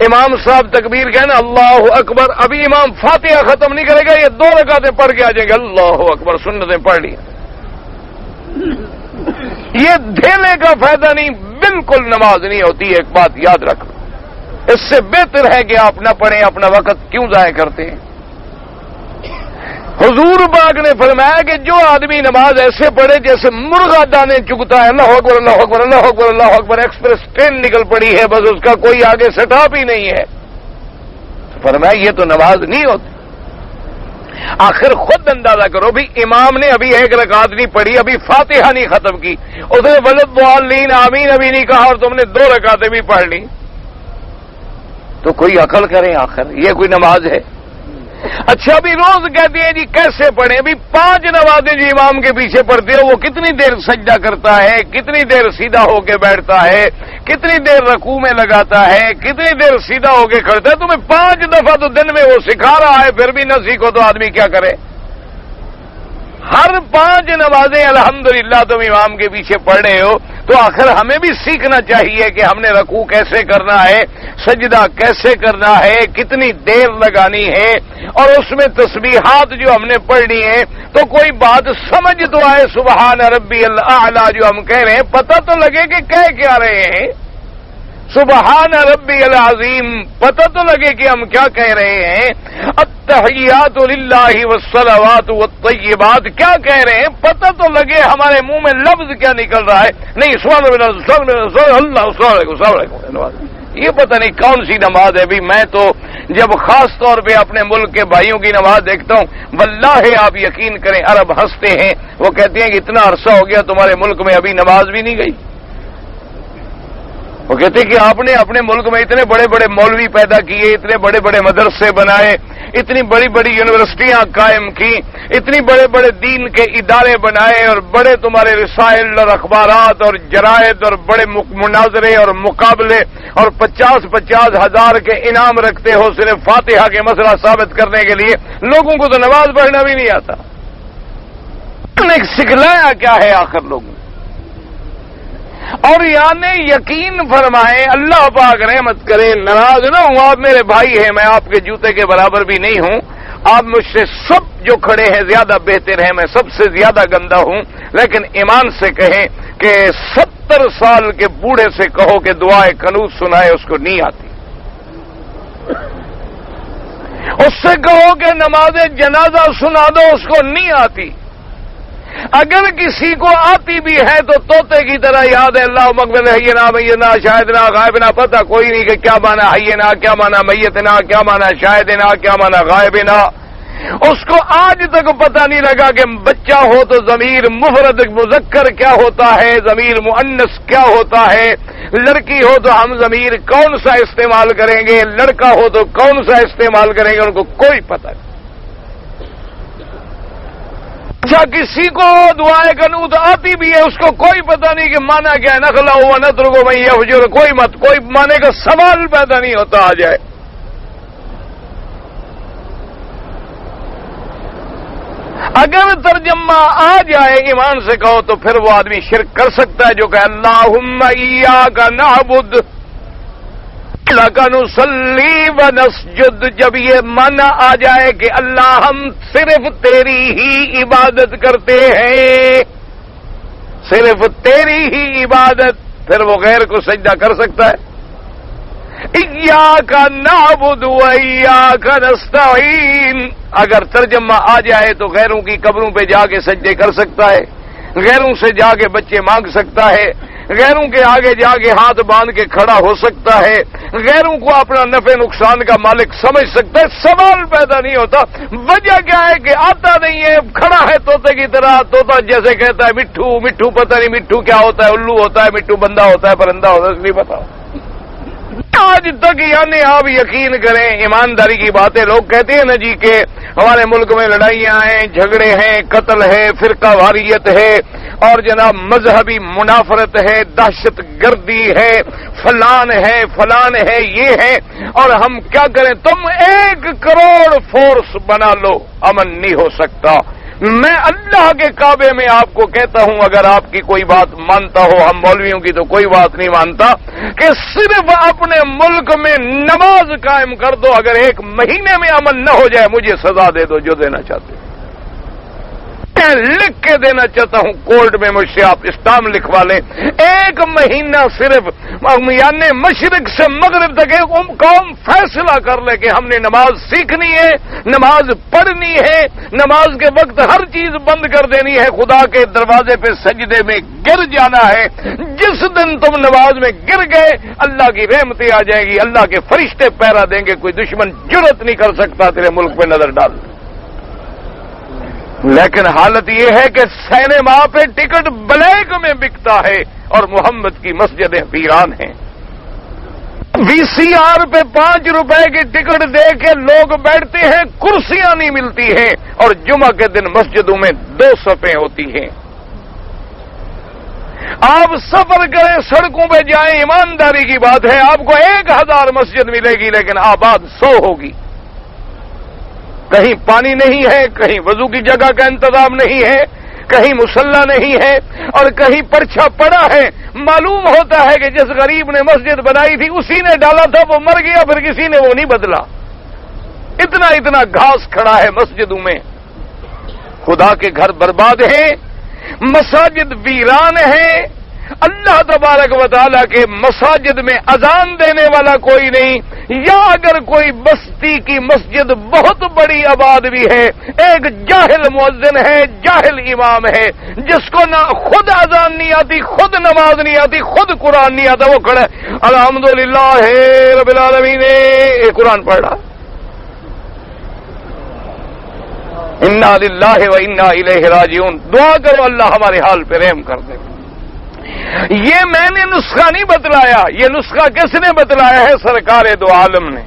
[SPEAKER 1] امام صاحب تکبیر کہیں نا اللہ اکبر، ابھی امام فاتحہ ختم نہیں کرے گا، یہ 2 رکعتیں پڑھ کے آ جائیں گے، اللہ اکبر، سنتیں پڑھ لی۔ یہ دھیلے کا فائدہ نہیں، بالکل نماز نہیں ہوتی، ایک بات یاد رکھ، اس سے بہتر ہے کہ آپ نہ پڑھیں، اپنا وقت کیوں ضائع کرتے ہیں؟ حضور پاک نے فرمایا کہ جو آدمی نماز ایسے پڑھے جیسے مرغا دانے چگتا ہے، اللہ اکبر اللہ اکبر اللہ اکبر اللہ اکبر، ایکسپریس ٹرین نکل پڑی ہے، بس اس کا کوئی آگے سٹاپ ہی نہیں ہے، فرمایا یہ تو نماز نہیں ہوتی۔ آخر خود اندازہ کرو بھی، امام نے ابھی 1 رکعت نہیں پڑھی، ابھی فاتحہ نہیں ختم کی، اس نے ولضالین آمین ابھی نہیں کہا، اور تم نے 2 رکعتیں بھی پڑھ لی، تو کوئی عقل کریں، آخر یہ کوئی نماز ہے؟ اچھا ابھی روز کہتے ہیں جی کیسے پڑھیں؟ ابھی 5 نمازیں جو امام کے پیچھے پڑھتے ہو، وہ کتنی دیر سجدہ کرتا ہے، کتنی دیر سیدھا ہو کے بیٹھتا ہے، کتنی دیر رکوع میں لگاتا ہے، کتنی دیر سیدھا ہو کے کھڑتا ہے؟ تمہیں 5 دفعہ تو دن میں وہ سکھا رہا ہے، پھر بھی نہ سیکھو تو آدمی کیا کرے؟ ہر 5 نمازیں الحمدللہ تم امام کے پیچھے پڑھ رہے ہو، تو آخر ہمیں بھی سیکھنا چاہیے کہ ہم نے رکوع کیسے کرنا ہے، سجدہ کیسے کرنا ہے، کتنی دیر لگانی ہے، اور اس میں تسبیحات جو ہم نے پڑھنی ہے، تو کوئی بات سمجھ تو آئے، سبحان ربی الاعلی جو ہم کہہ رہے ہیں، پتہ تو لگے کہ کہہ کیا رہے ہیں، سبحان ربی العظیم، پتہ تو لگے کہ ہم کیا کہہ رہے ہیں، التحیات للہ والصلوات والطیبات کیا کہہ رہے ہیں، پتہ تو لگے ہمارے منہ میں لفظ کیا نکل رہا ہے، نہیں السلام علیکم، یہ پتہ نہیں کون سی نماز ہے۔ بھی میں تو جب خاص طور پہ اپنے ملک کے بھائیوں کی نماز دیکھتا ہوں، واللہ آپ یقین کریں عرب ہنستے ہیں، وہ کہتے ہیں کہ اتنا عرصہ ہو گیا تمہارے ملک میں ابھی نماز بھی نہیں گئی۔ وہ کہتے ہیں کہ آپ نے اپنے ملک میں اتنے بڑے بڑے مولوی پیدا کیے، اتنے بڑے بڑے مدرسے بنائے، اتنی بڑی بڑی یونیورسٹیاں قائم کی، اتنی بڑے بڑے دین کے ادارے بنائے، اور بڑے تمہارے رسائل اور اخبارات اور جرائد اور بڑے مناظرے اور مقابلے، اور 50-50 ہزار کے انعام رکھتے ہو صرف فاتحہ کے مسئلہ ثابت کرنے کے لیے، لوگوں کو تو نماز پڑھنا بھی نہیں آتا۔ سکھلایا کیا ہے آخر لوگوں؟ اور یعنی یقین فرمائے، اللہ پاک رحمت کرے، ناراض نہ ہوں، آپ میرے بھائی ہیں، میں آپ کے جوتے کے برابر بھی نہیں ہوں، آپ مجھ سے سب جو کھڑے ہیں زیادہ بہتر ہیں، میں سب سے زیادہ گندا ہوں، لیکن ایمان سے کہیں کہ 70 سال کے بوڑھے سے کہو کہ دعائے قنوت سنائے، اس کو نہیں آتی۔ اس سے کہو کہ نماز جنازہ سنا دو، اس کو نہیں آتی۔ اگر کسی کو آتی بھی ہے تو طوطے کی طرح یاد ہے، اللہ مغفر حینا میتنا شاہدنا غائبنا، پتہ کوئی نہیں کہ کیا مانا حینا، کیا مانا میتنا، کیا مانا شاہدنا، کیا مانا غائبنا۔ اس کو آج تک پتہ نہیں لگا کہ بچہ ہو تو ضمیر مفرد مذکر کیا ہوتا ہے، ضمیر مؤنث کیا ہوتا ہے، لڑکی ہو تو ہم ضمیر کون سا استعمال کریں گے، لڑکا ہو تو کون سا استعمال کریں گے، ان کو کوئی پتہ نہیں۔ اچھا کسی کو دعائے قنوت آتی بھی ہے، اس کو کوئی پتہ نہیں کہ مانا کیا ہے، نخلا ہوا نترکو میں یفجر، کوئی مانے کا سوال پیدا نہیں ہوتا آ جائے۔ اگر ترجمہ آ جائے ایمان سے کہو تو پھر وہ آدمی شرک کر سکتا ہے جو کہ اللہم ایاک نعبد، لَنُصَلِّي وَنَسْجُدُ، جب یہ مانا آ جائے کہ اللہ ہم صرف تیری ہی عبادت کرتے ہیں، صرف تیری ہی عبادت، پھر وہ غیر کو سجدہ کر سکتا ہے؟ إِيَّاكَ نَعْبُدُ وَإِيَّاكَ نَسْتَعِينُ اگر ترجمہ آ جائے تو غیروں کی قبروں پہ جا کے سجدے کر سکتا ہے، غیروں سے جا کے بچے مانگ سکتا ہے، غیروں کے آگے جا کے ہاتھ باندھ کے کھڑا ہو سکتا ہے، غیروں کو اپنا نفع نقصان کا مالک سمجھ سکتا ہے۔ سوال پیدا نہیں ہوتا، وجہ کیا ہے کہ آتا نہیں ہے، کھڑا ہے طوطے کی طرح، طوطا جیسے کہتا ہے مٹھو مٹھو، پتہ نہیں مٹھو کیا ہوتا ہے، الو ہوتا ہے مٹھو، بندہ ہوتا ہے پرندہ ہوتا ہے، نہیں پتا۔ آج تک یعنی آپ یقین کریں، ایمانداری کی باتیں لوگ کہتے ہیں نا جی کہ ہمارے ملک میں لڑائیاں ہیں، جھگڑے ہیں، قتل ہے، فرقہ واریت ہے، اور جناب مذہبی منافرت ہے، دہشت گردی ہے، فلان ہے، یہ ہے، اور ہم کیا کریں؟ تم 1 کروڑ فورس بنا لو، امن نہیں ہو سکتا۔ میں اللہ کے کعبے میں آپ کو کہتا ہوں، اگر آپ کی کوئی بات مانتا ہو، ہم مولویوں کی تو کوئی بات نہیں مانتا، کہ صرف اپنے ملک میں نماز قائم کر دو، اگر 1 مہینے میں امن نہ ہو جائے مجھے سزا دے دو جو دینا چاہتے ہیں۔ میں لکھ کے دینا چاہتا ہوں، کورٹ میں مجھ سے آپ اسٹامپ لکھوا لیں، 1 مہینہ صرف یعنی مشرق سے مغرب تک ایک قوم فیصلہ کر لے کہ ہم نے نماز سیکھنی ہے، نماز پڑھنی ہے، نماز کے وقت ہر چیز بند کر دینی ہے، خدا کے دروازے پہ سجدے میں گر جانا ہے۔ جس دن تم نماز میں گر گئے اللہ کی رحمتیں آ جائے گی، اللہ کے فرشتے پہرا دیں گے، کوئی دشمن جرأت نہیں کر سکتا تیرے ملک پہ نظر ڈال۔ لیکن حالت یہ ہے کہ سینما پہ ٹکٹ بلیک میں بکتا ہے اور محمد کی مسجدیں ویران ہیں۔ VCR پہ 5 روپے کی ٹکٹ دے کے لوگ بیٹھتے ہیں، کرسیاں نہیں ملتی ہیں، اور جمعہ کے دن مسجدوں میں 2 صفیں ہوتی ہیں۔ آپ سفر کریں، سڑکوں پہ جائیں، ایمانداری کی بات ہے، آپ کو 1000 مسجد ملے گی لیکن آباد 100 ہوگی۔ کہیں پانی نہیں ہے، کہیں وضو کی جگہ کا انتظام نہیں ہے، کہیں مصلی نہیں ہے، اور کہیں پرچھا پڑا ہے۔ معلوم ہوتا ہے کہ جس غریب نے مسجد بنائی تھی اسی نے ڈالا تھا، وہ مر گیا، پھر کسی نے وہ نہیں بدلا۔ اتنا گھاس کھڑا ہے مسجدوں میں۔ خدا کے گھر برباد ہیں، مساجد ویران ہیں۔ اللہ تبارک و تعالیٰ کے مساجد میں اذان دینے والا کوئی نہیں، یا اگر کوئی بستی کی مسجد بہت بڑی آباد بھی ہے، ایک جاہل مؤذن ہے، جاہل امام ہے، جس کو نہ خود اذان نہیں آتی، خود نماز نہیں آتی، خود قرآن نہیں آتا، وہ کھڑا ہے الحمدللہ رب العالمین، قرآن پڑھ رہا۔ انا للہ و انا الیہ راجعون۔ دعا کرو اللہ ہمارے حال پہ رحم کر دے۔ یہ میں نے نسخہ نہیں بتلایا، یہ نسخہ کس نے بتلایا ہے؟ سرکار دو عالم نے۔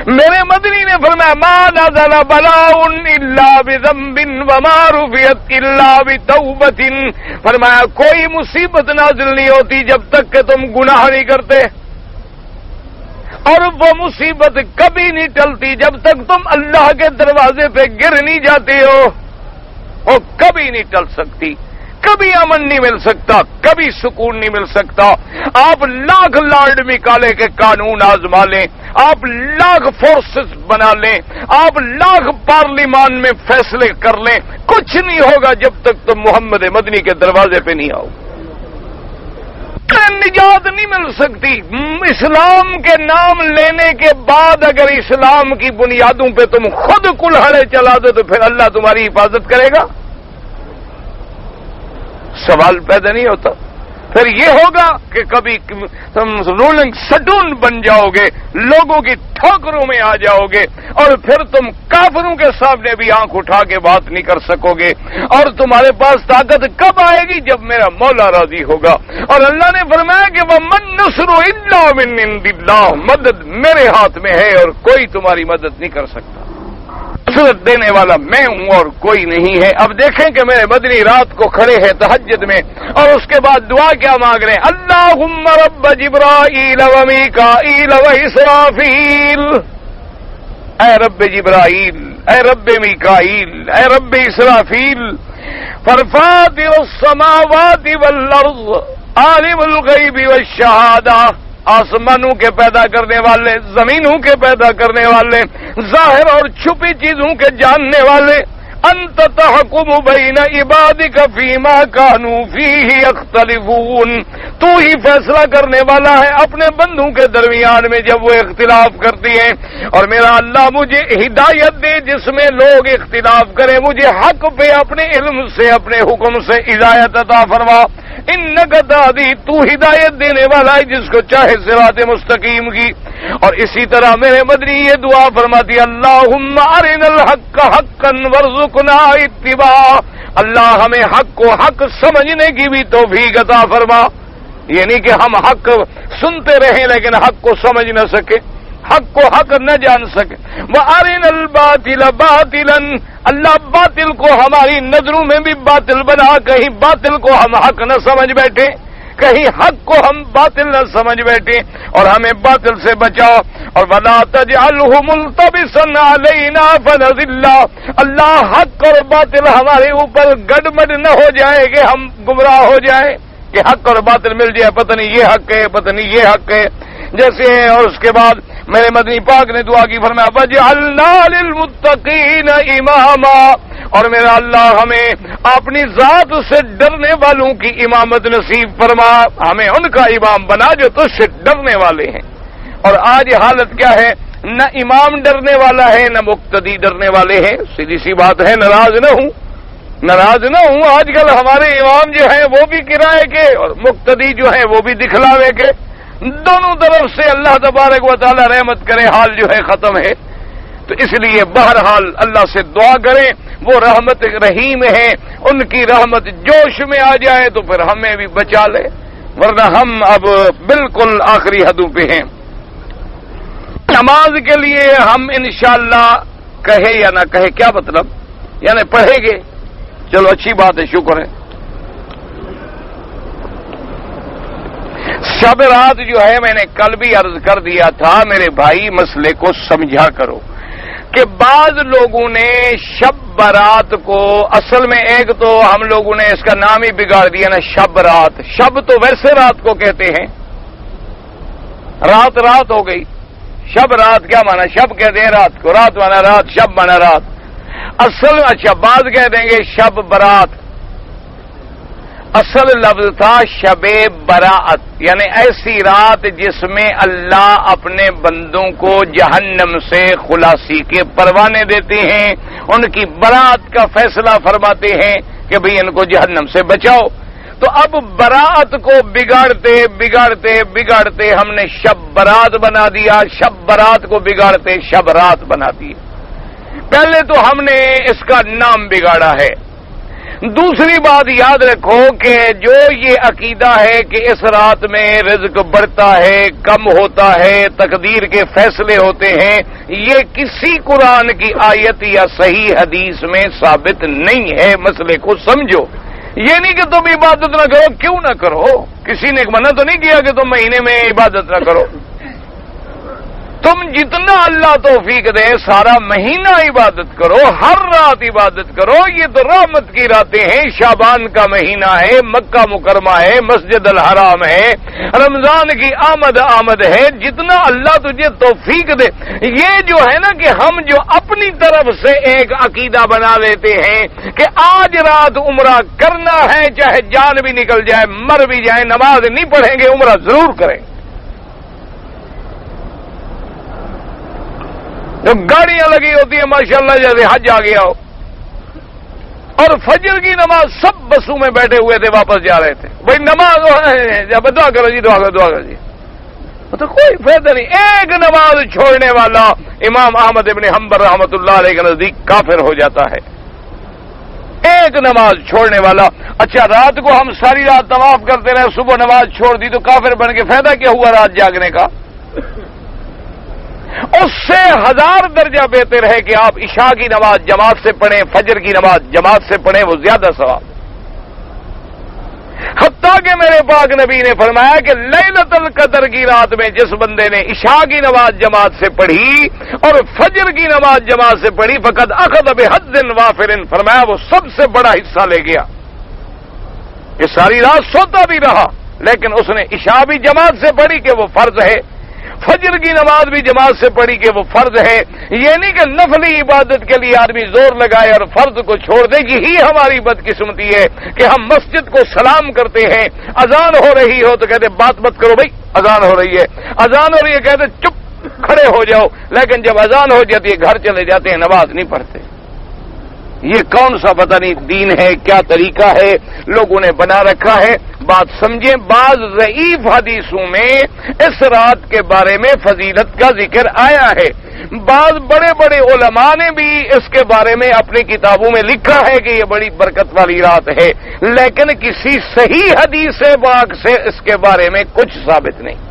[SPEAKER 1] میرے مدنی نے فرمایا ما نزل بلاء الا بذنب وما رفعت الا بتوبۃ، فرمایا کوئی مصیبت نازل نہیں ہوتی جب تک کہ تم گناہ نہیں کرتے، اور وہ مصیبت کبھی نہیں ٹلتی جب تک تم اللہ کے دروازے پہ گر نہیں جاتے ہو، وہ کبھی نہیں ٹل سکتی۔ کبھی امن نہیں مل سکتا، کبھی سکون نہیں مل سکتا۔ آپ لاکھ لارڈ نکالے کے قانون آزما لیں، آپ لاکھ فورسز بنا لیں، آپ لاکھ پارلیمان میں فیصلے کر لیں، کچھ نہیں ہوگا جب تک تم محمد مدنی کے دروازے پہ نہیں آؤ۔ نجات نہیں مل سکتی۔ اسلام کے نام لینے کے بعد اگر اسلام کی بنیادوں پہ تم خود کلہڑے چلا دو تو پھر اللہ تمہاری حفاظت کرے گا؟ سوال پیدا نہیں ہوتا۔ پھر یہ ہوگا کہ کبھی تم رولنگ سٹون بن جاؤ گے، لوگوں کی ٹھوکروں میں آ جاؤ گے، اور پھر تم کافروں کے سامنے بھی آنکھ اٹھا کے بات نہیں کر سکو گے، اور تمہارے پاس طاقت کب آئے گی؟ جب میرا مولا راضی ہوگا۔ اور اللہ نے فرمایا کہ وَمَن نُّصْرُ إِلَّا مِنْ عِندِ اللَّهِ، مدد میرے ہاتھ میں ہے اور کوئی تمہاری مدد نہیں کر سکتا۔ نصرت دینے والا میں ہوں اور کوئی نہیں ہے۔ اب دیکھیں کہ میرے مدنی رات کو کھڑے ہیں تہجد میں، اور اس کے بعد دعا کیا مانگ رہے ہیں؟ اللہم رب جبرائیل و میکائیل و اسرافیل، اے رب جبرائیل، اے رب میکائیل، اے رب اسرافیل، فاطر السماوات والارض عالم الغیب والشہادہ آسمانوں کے پیدا کرنے والے، زمینوں کے پیدا کرنے والے، ظاہر اور چھپی چیزوں کے جاننے والے، انت تحکم بین عبادک فیما کانوا فیہ یختلفون، تو ہی فیصلہ کرنے والا ہے اپنے بندوں کے درمیان میں جب وہ اختلاف کرتی ہیں، اور میرا اللہ مجھے ہدایت دے جس میں لوگ اختلاف کریں، مجھے حق پہ اپنے علم سے اپنے حکم سے ہدایت عطا فرما، انک تہدی، تو ہدایت دینے والا ہے جس کو چاہے صراط مستقیم کی۔ اور اسی طرح میرے مدنی یہ دعا فرماتی اللہم ارنا الحق حقا وارزقنا اتباعہ، اللہ ہمیں حق کو حق سمجھنے کی بھی توفیق عطا فرما، یہ نہیں کہ ہم حق سنتے رہیں لیکن حق کو سمجھ نہ سکے، حق کو حق نہ جان سکے۔ وَأَرِنَا الْبَاطِلَ بَاطِلًا، اللہ باطل کو ہماری نظروں میں بھی باطل بنا، کہیں باطل کو ہم حق نہ سمجھ بیٹھے، کہیں حق کو ہم باطل نہ سمجھ بیٹھے، اور ہمیں باطل سے بچاؤ۔ اور وَلَا تَجْعَلْهُ مُلْتَبِسًا عَلَيْنَا فَنَضِلَّ، اللہ حق اور باطل ہمارے اوپر گڈمڈ نہ ہو جائے کہ ہم گمراہ ہو جائیں، کہ حق اور باطل مل جائے، پتہ نہیں یہ حق ہے پتہ نہیں یہ حق ہے جیسے ہے۔ اور اس کے بعد میرے مدنی پاک نے دعا کی، فرمایا وَجْعَلْنَا لِلْمُتَّقِينَ إِمَامًا، اور میرا اللہ ہمیں اپنی ذات سے ڈرنے والوں کی امامت نصیب فرما، ہمیں ان کا امام بنا جو تجھ سے ڈرنے والے ہیں۔ اور آج حالت کیا ہے، نہ امام ڈرنے والا ہے نہ مقتدی ڈرنے والے ہیں، سیدھی سی بات ہے۔ ناراض نہ ہوں، آج کل ہمارے امام جو ہیں وہ بھی کرائے کے اور مقتدی جو ہیں وہ بھی دکھلاوے کے، دونوں طرف سے اللہ تبارک و تعالی رحمت کرے، حال جو ہے ختم ہے۔ تو اس لیے بہرحال اللہ سے دعا کریں، وہ رحمت رحیم ہے، ان کی رحمت جوش میں آ جائے تو پھر ہمیں بھی بچا لے، ورنہ ہم اب بالکل آخری حدوں پہ ہیں۔ نماز کے لیے ہم انشاءاللہ کہے یا نہ کہے کیا مطلب، یعنی پڑھیں گے، چلو اچھی بات ہے، شکر ہے۔ شب رات جو ہے میں نے کل بھی عرض کر دیا تھا، میرے بھائی مسئلے کو سمجھا کرو کہ بعض لوگوں نے شب برات کو، اصل میں ایک تو ہم لوگوں نے اس کا نام ہی بگاڑ دیا نا، شب رات۔ شب تو ویسے رات کو کہتے ہیں، رات ہو گئی، شب رات کیا مانا، شب کہتے ہیں رات کو، رات مانا رات، شب مانا رات۔ اصل اچھا بعض کہہ دیں گے شب برات، اصل لفظ تھا شب براعت، یعنی ایسی رات جس میں اللہ اپنے بندوں کو جہنم سے خلاصی کے پروانے دیتے ہیں، ان کی براعت کا فیصلہ فرماتے ہیں کہ بھئی ان کو جہنم سے بچاؤ۔ تو اب براعت کو بگاڑتے ہم نے شب برات بنا دیا، شب برات کو بگاڑتے شب رات بنا دی۔ پہلے تو ہم نے اس کا نام بگاڑا ہے۔ دوسری بات یاد رکھو کہ جو یہ عقیدہ ہے کہ اس رات میں رزق بڑھتا ہے کم ہوتا ہے، تقدیر کے فیصلے ہوتے ہیں، یہ کسی قرآن کی آیت یا صحیح حدیث میں ثابت نہیں ہے۔ مسئلے کو سمجھو، یہ نہیں کہ تم عبادت نہ کرو، کیوں نہ کرو، کسی نے منع تو نہیں کیا کہ تم مہینے میں عبادت نہ کرو، تم جتنا اللہ توفیق دے سارا مہینہ عبادت کرو، ہر رات عبادت کرو، یہ تو رحمت کی راتیں ہیں، شعبان کا مہینہ ہے، مکہ مکرمہ ہے، مسجد الحرام ہے، رمضان کی آمد ہے، جتنا اللہ تجھے توفیق دے۔ یہ جو ہے نا کہ ہم جو اپنی طرف سے ایک عقیدہ بنا لیتے ہیں کہ آج رات عمرہ کرنا ہے، چاہے جان بھی نکل جائے، مر بھی جائے، نماز نہیں پڑھیں گے، عمرہ ضرور کریں۔ جو گاڑیاں لگی ہوتی ہیں ماشاءاللہ جیسے حج آ گیا ہو، اور فجر کی نماز سب بسوں میں بیٹھے ہوئے تھے، واپس جا رہے تھے، بھائی نماز جب دعا کرو جی، دعا کرو جی، تو کوئی فائدہ نہیں۔ ایک نماز چھوڑنے والا امام احمد ابن حنبل رحمۃ اللہ علیہ کے نزدیک کافر ہو جاتا ہے، ایک نماز چھوڑنے والا۔ اچھا رات کو ہم ساری رات طواف کرتے رہے، صبح نماز چھوڑ دی تو کافر بن کے فائدہ کیا ہوا رات جاگنے کا؟ اس سے 1000 درجہ بہتر ہے کہ آپ عشاء کی نماز جماعت سے پڑھیں، فجر کی نماز جماعت سے پڑھیں، وہ زیادہ ثواب۔ حتیٰ کہ میرے پاک نبی نے فرمایا کہ لیلۃ القدر کی رات میں جس بندے نے عشاء کی نماز جماعت سے پڑھی اور فجر کی نماز جماعت سے پڑھی فقد اخذ بحظ وافر، فرمایا وہ سب سے بڑا حصہ لے گیا۔ یہ ساری رات سوتا بھی رہا، لیکن اس نے عشاء بھی جماعت سے پڑھی کہ وہ فرض ہے، فجر کی نماز بھی جماعت سے پڑھی کہ وہ فرض ہے. یہ نہیں کہ نفلی عبادت کے لیے آدمی زور لگائے اور فرض کو چھوڑ دے. یہی ہماری بدقسمتی ہے کہ ہم مسجد کو سلام کرتے ہیں، اذان ہو رہی ہو تو کہتے بات مت کرو بھائی، اذان ہو رہی ہے، اذان ہو رہی ہے کہتے چپ کھڑے ہو جاؤ، لیکن جب اذان ہو جاتی ہے گھر چلے جاتے ہیں، نماز نہیں پڑھتے. یہ کون سا پتہ نہیں دین ہے، کیا طریقہ ہے لوگوں نے بنا رکھا ہے. بات سمجھیں، بعض ضعیف حدیثوں میں اس رات کے بارے میں فضیلت کا ذکر آیا ہے. بعض بڑے بڑے علماء نے بھی اس کے بارے میں اپنی کتابوں میں لکھا ہے کہ یہ بڑی برکت والی رات ہے، لیکن کسی صحیح حدیث پاک سے اس کے بارے میں کچھ ثابت نہیں.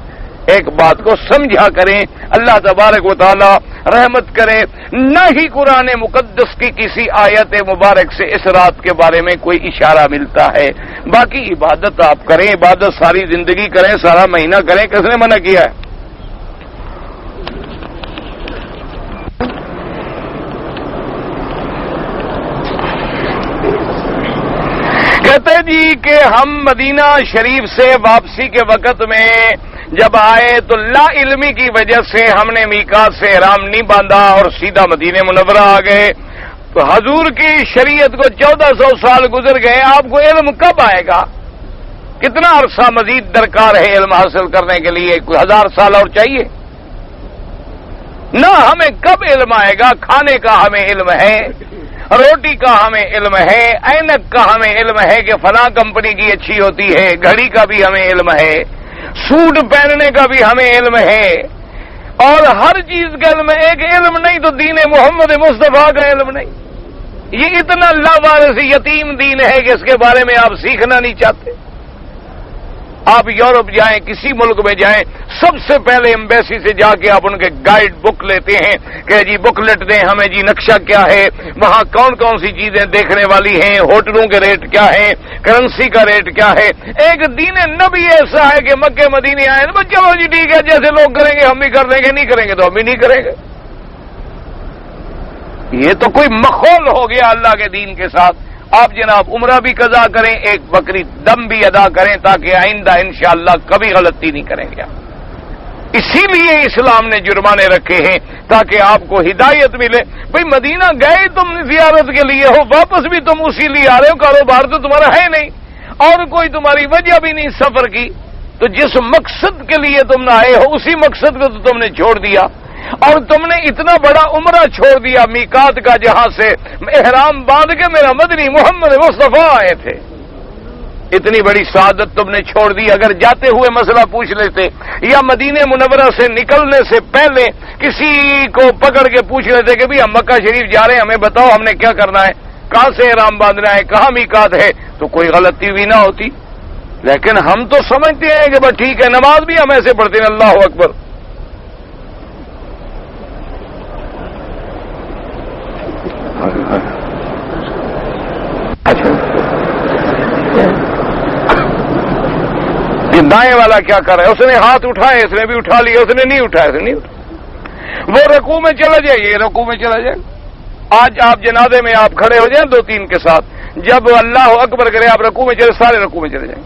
[SPEAKER 1] ایک بات کو سمجھا کریں، اللہ تبارک و تعالی رحمت کرے. نہ ہی قرآن مقدس کی کسی آیت مبارک سے اس رات کے بارے میں کوئی اشارہ ملتا ہے. باقی عبادت آپ کریں، عبادت ساری زندگی کریں، سارا مہینہ کریں، کس نے منع کیا ہے؟ کہتے جی کہ ہم مدینہ شریف سے واپسی کے وقت میں جب آئے تو لا علمی کی وجہ سے ہم نے میقات سے احرام نہیں باندھا اور سیدھا مدینہ منورہ آ گئے. تو حضور کی شریعت کو 1400 سال گزر گئے، آپ کو علم کب آئے گا؟ کتنا عرصہ مزید درکار ہے علم حاصل کرنے کے لیے؟ کوئی 1000 سال اور چاہیے؟ نہ ہمیں کب علم آئے گا؟ کھانے کا ہمیں علم ہے، روٹی کا ہمیں علم ہے، اینک کا ہمیں علم ہے کہ فلاں کمپنی کی اچھی ہوتی ہے، گھڑی کا بھی ہمیں علم ہے، سوٹ پہننے کا بھی ہمیں علم ہے، اور ہر چیز کا علم ہے. ایک علم نہیں تو دین محمد مصطفیٰ کا علم نہیں. یہ اتنا لاوارث یتیم دین ہے کہ اس کے بارے میں آپ سیکھنا نہیں چاہتے. آپ یورپ جائیں، کسی ملک میں جائیں، سب سے پہلے ایمبیسی سے جا کے آپ ان کے گائیڈ بک لیتے ہیں کہ جی بک لیٹ دیں ہمیں، جی نقشہ کیا ہے، وہاں کون کون سی چیزیں دیکھنے والی ہیں، ہوٹلوں کے ریٹ کیا ہیں، کرنسی کا ریٹ کیا ہے. ایک دین نبی ایسا ہے کہ مکے مدینے آئے نا چلو جی ٹھیک ہے، جیسے لوگ کریں گے ہم بھی کر دیں گے، نہیں کریں گے تو ہم بھی نہیں کریں گے. یہ تو کوئی مخول ہو گیا اللہ کے دین کے ساتھ. آپ جناب عمرہ بھی قضا کریں، ایک بکری دم بھی ادا کریں تاکہ آئندہ انشاءاللہ کبھی غلطی نہیں کریں گے. اسی لیے اسلام نے جرمانے رکھے ہیں تاکہ آپ کو ہدایت ملے. بھئی مدینہ گئے تم زیارت کے لیے ہو، واپس بھی تم اسی لیے آ رہے ہو، کاروبار تو تمہارا ہے نہیں اور کوئی تمہاری وجہ بھی نہیں سفر کی، تو جس مقصد کے لیے تم نہ آئے ہو اسی مقصد کو تو تم نے چھوڑ دیا، اور تم نے اتنا بڑا عمرہ چھوڑ دیا میقات کا، جہاں سے احرام باندھ کے میرا مدنی محمد مصطفیٰ آئے تھے. اتنی بڑی سعادت تم نے چھوڑ دی. اگر جاتے ہوئے مسئلہ پوچھ لیتے یا مدینہ منورہ سے نکلنے سے پہلے کسی کو پکڑ کے پوچھ لیتے کہ بھی ہم مکہ شریف جا رہے ہیں، ہمیں بتاؤ ہم نے کیا کرنا ہے، کہاں سے احرام باندھنا ہے، کہاں میقات ہے، تو کوئی غلطی بھی نہ ہوتی. لیکن ہم تو سمجھتے ہیں کہ بس ٹھیک ہے، نماز بھی ہم ایسے پڑھتے ہیں اللہ اکبر. یہ دائیں والا کیا کر رہا ہے؟ اس نے ہاتھ اٹھائے، اس نے بھی اٹھا لیا، اس نے نہیں اٹھایا، اس نے نہیں اٹھایا. وہ رکوع میں چلا جائے، یہ رکوع میں چلا جائے. آج آپ جنازے میں آپ کھڑے ہو جائیں 2-3 کے ساتھ، جب اللہ اکبر کرے آپ رکوع میں چلے، سارے رکوع میں چلے جائیں.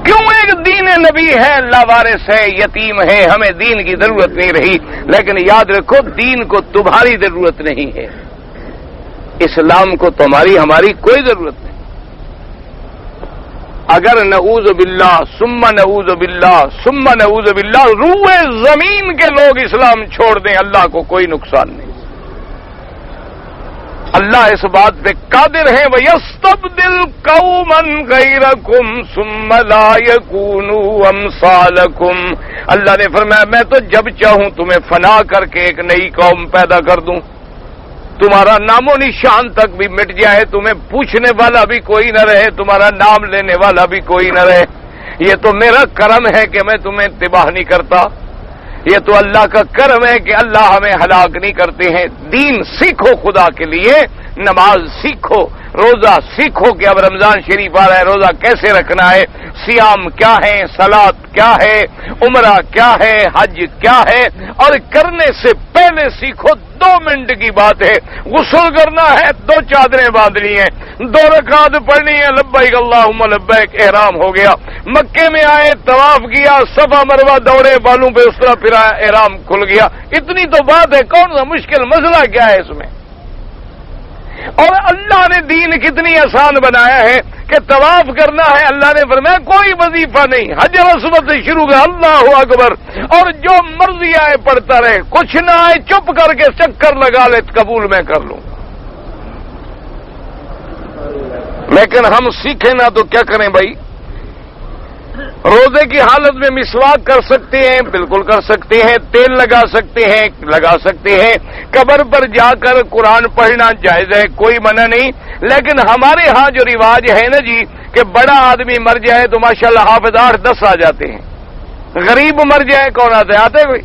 [SPEAKER 1] کیوں؟ ایک دین نبی ہے، لاوارث ہے، یتیم ہے، ہمیں دین کی ضرورت نہیں رہی. لیکن یاد رکھو دین کو تمہاری ضرورت نہیں ہے، اسلام کو تمہاری ہماری کوئی ضرورت نہیں. اگر نعوذ باللہ ثم نعوذ باللہ ثم نعوذ باللہ روئے زمین کے لوگ اسلام چھوڑ دیں، اللہ کو کوئی نقصان نہیں. اللہ اس بات پہ قادر ہے، وَيَسْتَبْدِلْ قَوْمًا غَيْرَكُمْ ثُمَّ لَا يَكُونُوا أَمْثَالَكُمْ. اللہ نے فرمایا میں تو جب چاہوں تمہیں فنا کر کے ایک نئی قوم پیدا کر دوں، تمہارا نام و نشان تک بھی مٹ جائے، تمہیں پوچھنے والا بھی کوئی نہ رہے، تمہارا نام لینے والا بھی کوئی نہ رہے. یہ تو میرا کرم ہے کہ میں تمہیں تباہ نہیں کرتا، یہ تو اللہ کا کرم ہے کہ اللہ ہمیں ہلاک نہیں کرتے ہیں. دین سیکھو خدا کے لیے نماز سیکھو، روزہ سیکھو کہ اب رمضان شریف آ رہا ہے، روزہ کیسے رکھنا ہے، سیام کیا ہے، صلات کیا ہے، عمرہ کیا ہے، حج کیا ہے، اور کرنے سے پہلے سیکھو۔ 2 منٹ کی بات ہے، غسل کرنا ہے، 2 چادریں باندھنی ہیں، 2 رکعت پڑھنی ہے، لبیک اللہم لبیک، احرام ہو گیا۔ مکے میں آئے، طواف کیا، صفا مروہ دوڑے، بالوں پہ اس طرح پھرا، احرام کھل گیا۔ اتنی تو بات ہے، کون سا مشکل مسئلہ کیا ہے اس میں؟ اور اللہ نے دین کتنی آسان بنایا ہے کہ طواف کرنا ہے، اللہ نے فرمایا کوئی وظیفہ نہیں، حجر اسود سے شروع کر اللہ اکبر، اور جو مرضی آئے پڑھتا رہے، کچھ نہ آئے چپ کر کے چکر لگا لے، قبول میں کر لوں۔ لیکن ہم سیکھیں نہ تو کیا کریں بھائی؟ روزے کی حالت میں مسواک کر سکتے ہیں، بالکل کر سکتے ہیں، تیل لگا سکتے ہیں، قبر پر جا کر قرآن پڑھنا جائز ہے، کوئی منع نہیں۔ لیکن ہمارے ہاں جو رواج ہے نا جی کہ بڑا آدمی مر جائے تو ماشاءاللہ حافظ 8-10 آ جاتے ہیں، غریب مر جائے کون آتے کوئی؟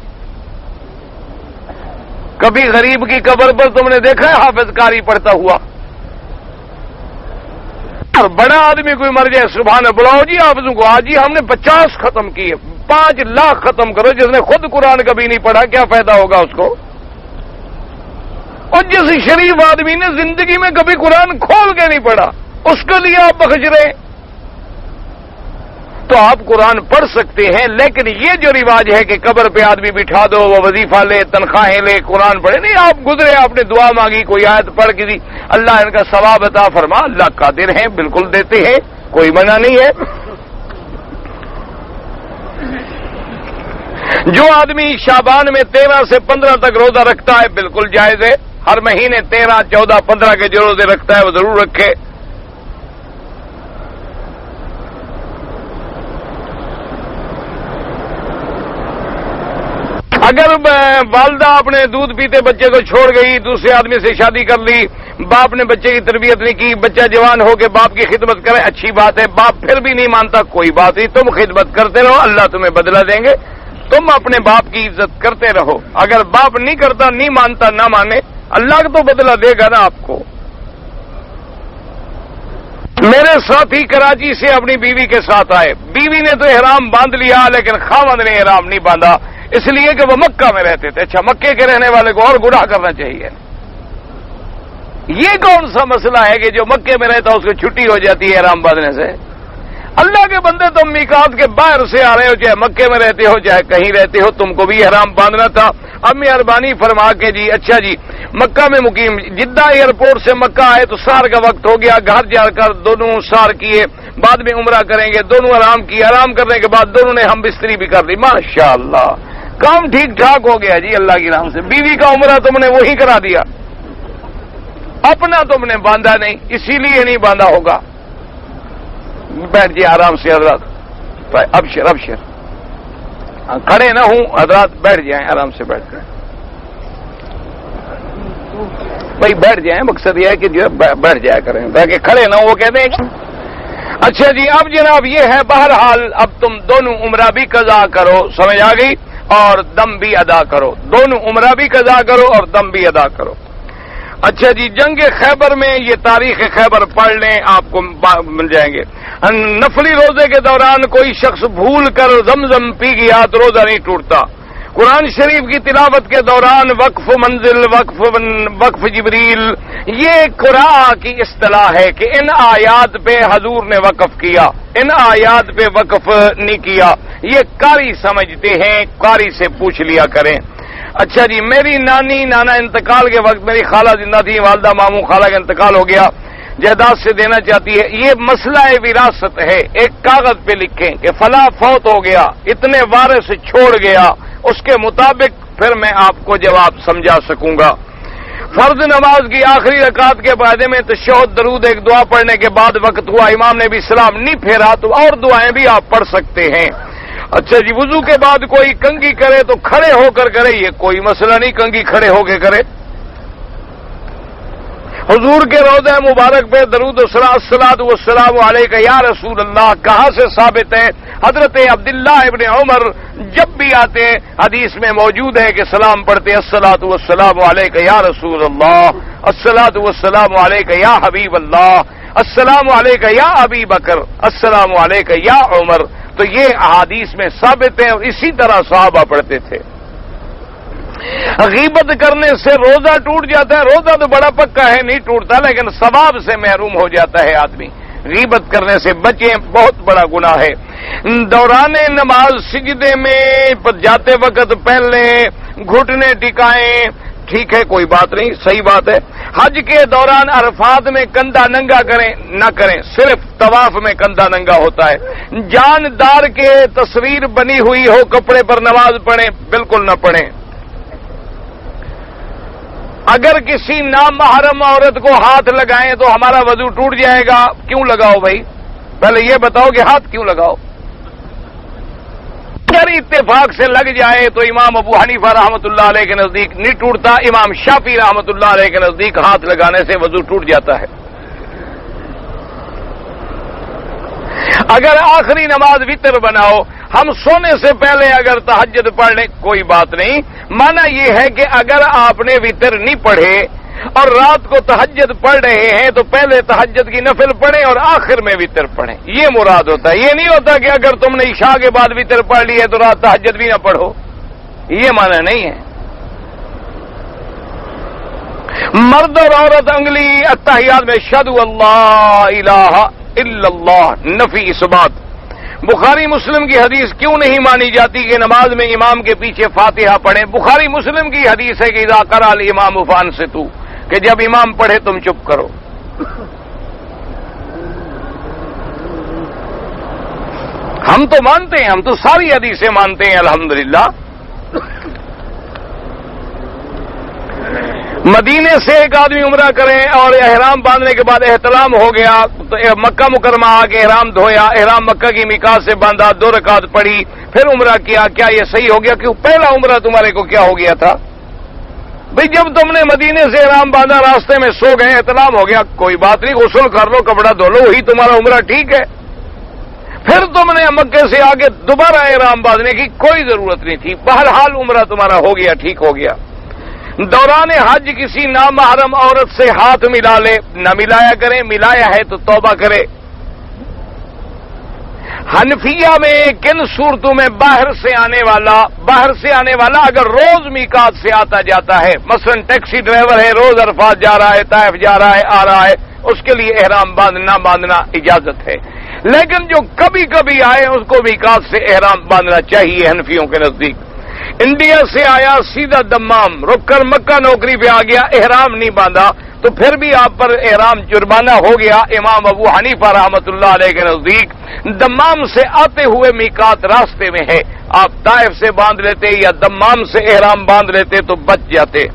[SPEAKER 1] کبھی غریب کی قبر پر تم نے دیکھا ہے حافظ کاری پڑھتا ہوا؟ اور بڑا آدمی کوئی مر جائے سبحان اللہ، بلاؤ جی حافظوں کو، آج ہی ہم نے 50 ختم کیے، 5 لاکھ ختم کرو۔ جس نے خود قرآن کبھی نہیں پڑھا کیا فائدہ ہوگا اس کو؟ اور جس شریف آدمی نے زندگی میں کبھی قرآن کھول کے نہیں پڑھا اس کے لیے آپ بخش رہے۔ تو آپ قرآن پڑھ سکتے ہیں، لیکن یہ جو رواج ہے کہ قبر پہ آدمی بٹھا دو، وہ وظیفہ لے، تنخواہیں لے، قرآن پڑھے، نہیں، آپ گزرے، آپ نے دعا مانگی، کوئی آیت پڑھ کے دی، اللہ ان کا ثواب عطا فرما، اللہ قادر ہیں، بالکل دیتے ہیں، کوئی منع نہیں ہے۔ جو آدمی شعبان میں 13 سے 15 تک روزہ رکھتا ہے بالکل جائز ہے، ہر مہینے 13، 14، 15 کے جو روزے رکھتا ہے وہ ضرور رکھے۔ اگر والدہ اپنے دودھ پیتے بچے کو چھوڑ گئی، دوسرے آدمی سے شادی کر لی، باپ نے بچے کی تربیت نہیں کی، بچہ جوان ہو کے باپ کی خدمت کرے، اچھی بات ہے، باپ پھر بھی نہیں مانتا، کوئی بات نہیں، تم خدمت کرتے رہو، اللہ تمہیں بدلہ دیں گے، تم اپنے باپ کی عزت کرتے رہو۔ اگر باپ نہیں کرتا، نہیں مانتا، نہ مانے، اللہ تو بدلہ دے گا نا آپ کو۔ میرے ساتھی کراچی سے اپنی بیوی کے ساتھ آئے، بیوی نے تو احرام باندھ لیا لیکن خاوند نے احرام نہیں باندھا، اس لیے کہ وہ مکہ میں رہتے تھے۔ اچھا، مکے کے رہنے والے کو اور گناہ کرنا چاہیے؟ یہ کون سا مسئلہ ہے کہ جو مکے میں رہتا اس کو چھٹی ہو جاتی ہے احرام باندھنے سے؟ اللہ کے بندے، تم میقات کے باہر سے آ رہے ہو، چاہے مکے میں رہتے ہو چاہے کہیں رہتے ہو، تم کو بھی احرام باندھنا تھا۔ اب مہربانی فرما کے جی، اچھا جی، مکہ میں مقیم، جدہ ایئرپورٹ سے مکہ آئے تو سحر کا وقت ہو گیا، گھر جا کر دونوں سحر کیے، بعد میں عمرہ کریں گے، دونوں آرام کیے، آرام کرنے کے بعد دونوں نے ہم بستری بھی کر لی، ماشاءاللہ کام ٹھیک ٹھاک ہو گیا جی اللہ کی رحمت سے۔ بیوی کا عمرہ تم نے وہی کرا دیا، اپنا تم نے باندھا نہیں، اسی لیے نہیں باندھا ہوگا۔ بیٹھ جائے آرام سے حضرات، ابشر ابشر، کھڑے نہ ہوں حضرات، بیٹھ جائیں آرام سے، بیٹھ جائیں بھائی، بیٹھ جائیں، مقصد یہ ہے کہ جو ہے بیٹھ جایا کریں، تاکہ کھڑے نہ ہوں، وہ کہتے ہیں۔ اچھا جی، اب جناب یہ ہے بہرحال، اب تم دونوں عمرہ بھی قضا کرو، سمجھ آ گئی، اور دم بھی ادا کرو، دونوں عمرہ بھی قضا کرو اور دم بھی ادا کرو۔ اچھا جی، جنگ خیبر میں یہ تاریخ خیبر پڑھ لیں، آپ کو مل جائیں گے۔ نفلی روزے کے دوران کوئی شخص بھول کر زمزم پی گیا تو روزہ نہیں ٹوٹتا۔ قرآن شریف کی تلاوت کے دوران وقف منزل، وقف جبریل، یہ قرآن کی اصطلاح ہے کہ ان آیات پہ حضور نے وقف کیا، ان آیات پہ وقف نہیں کیا، یہ قاری سمجھتے ہیں، قاری سے پوچھ لیا کریں۔ اچھا جی، میری نانی نانا انتقال کے وقت میری خالہ زندہ تھی، والدہ ماموں خالہ کا انتقال ہو گیا، جائیداد سے دینا چاہتی ہے۔ یہ مسئلہ وراثت ہے، ایک کاغذ پہ لکھیں کہ فلاں فوت ہو گیا، اتنے وارث چھوڑ گیا، اس کے مطابق پھر میں آپ کو جواب سمجھا سکوں گا۔ فرض نماز کی آخری رکعت کے بارے میں تشہد، درود، ایک دعا پڑھنے کے بعد وقت ہوا، امام نے بھی سلام نہیں پھیرا تو اور دعائیں بھی آپ پڑھ سکتے ہیں۔ اچھا جی، وضو کے بعد کوئی کنگھی کرے تو کھڑے ہو کر کرے، یہ کوئی مسئلہ نہیں، کنگھی کھڑے ہو کے کرے۔ حضور کے روضہ مبارک پہ درود و الصلاۃ والسلام علیک یا رسول اللہ کہاں سے ثابت ہے؟ حضرت عبداللہ ابن عمر جب بھی آتے حدیث میں موجود ہے کہ سلام پڑھتے الصلاۃ والسلام علیک یا رسول اللہ، الصلاۃ والسلام علیک یا حبیب اللہ، السلام علیک یا ابی بکر، السلام علیک یا عمر. تو یہ احادیث میں ثابت ہے اور اسی طرح صحابہ پڑھتے تھے. غیبت کرنے سے روزہ ٹوٹ جاتا ہے. روزہ تو بڑا پکا ہے نہیں ٹوٹتا، لیکن ثواب سے محروم ہو جاتا ہے آدمی. غیبت کرنے سے بچیں، بہت بڑا گناہ ہے. دوران نماز سجدے میں جاتے وقت پہلے گھٹنے ٹکائیں، ٹھیک ہے کوئی بات نہیں، صحیح بات ہے. حج کے دوران عرفات میں کندھا ننگا کریں نہ کریں، صرف طواف میں کندھا ننگا ہوتا ہے. جاندار کے تصویر بنی ہوئی ہو کپڑے پر نماز پڑھیں، بالکل نہ پڑھیں. اگر کسی نامحرم عورت کو ہاتھ لگائیں تو ہمارا وضو ٹوٹ جائے گا. کیوں لگاؤ بھائی؟ پہلے یہ بتاؤ کہ ہاتھ کیوں لگاؤ؟ اگر اتفاق سے لگ جائے تو امام ابو حنیفہ رحمۃ اللہ علیہ کے نزدیک نہیں ٹوٹتا. امام شافعی رحمۃ اللہ علیہ کے نزدیک ہاتھ لگانے سے وضو ٹوٹ جاتا ہے. اگر آخری نماز وتر بناؤ، ہم سونے سے پہلے اگر تہجد پڑھ لیں کوئی بات نہیں. مانا یہ ہے کہ اگر آپ نے وتر نہیں پڑھے اور رات کو تہجد پڑھ رہے ہیں تو پہلے تہجد کی نفل پڑھیں اور آخر میں وتر پڑھیں، یہ مراد ہوتا ہے. یہ نہیں ہوتا کہ اگر تم نے عشاء کے بعد وتر پڑھ لی ہے تو رات تہجد بھی نہ پڑھو، یہ معنی نہیں ہے. مرد اور عورت انگلی اتحیات میں اشہدو اللہ الہ الا اللہ، نفی اس بات. بخاری مسلم کی حدیث کیوں نہیں مانی جاتی کہ نماز میں امام کے پیچھے فاتحہ پڑھیں؟ بخاری مسلم کی حدیث ہے کہ اذا قرأ الامام فانصتوا، کہ جب امام پڑھے تم چپ کرو. ہم تو مانتے ہیں، ہم تو ساری حدیثیں مانتے ہیں الحمدللہ. مدینے سے ایک آدمی عمرہ کریں اور احرام باندھنے کے بعد احتلام ہو گیا تو مکہ مکرمہ آ کے احرام دھویا، احرام مکہ کی میقات سے باندھا، 2 رکعت پڑھی، پھر عمرہ کیا. کیا یہ صحیح ہو گیا؟ کیوں پہلا عمرہ تمہارے کو کیا ہو گیا تھا بھئی؟ جب تم نے مدینے سے احرام باندھا، راستے میں سو گئے، احتلام ہو گیا، کوئی بات نہیں، غسل کر لو، کپڑا دھو لو، وہی تمہارا عمرہ ٹھیک ہے. پھر تم نے مکے سے آگے دوبارہ احرام باندھنے کی کوئی ضرورت نہیں تھی. بہرحال عمرہ تمہارا ہو گیا، ٹھیک ہو گیا. دوران حج کسی نامحرم عورت سے ہاتھ ملا لے، نہ ملایا کریں، ملایا ہے تو توبہ کرے. حنفیہ میں کن صورتوں میں باہر سے آنے والا اگر روز میقات سے آتا جاتا ہے، مثلا ٹیکسی ڈرائیور ہے، روز عرفات جا رہا ہے، طائف جا رہا ہے، آ رہا ہے، اس کے لیے احرام باندھنا اجازت ہے. لیکن جو کبھی کبھی آئے اس کو میقات سے احرام باندھنا چاہیے حنفیوں کے نزدیک. انڈیا سے آیا سیدھا دمام، رک کر مکہ نوکری پہ آ گیا، احرام نہیں باندھا تو پھر بھی آپ پر احرام جرمانہ ہو گیا. امام ابو حنیفہ رحمۃ اللہ علیہ کے نزدیک دمام سے آتے ہوئے میقات راستے میں ہے، آپ طائف سے باندھ لیتے یا دمام سے احرام باندھ لیتے تو بچ جاتے.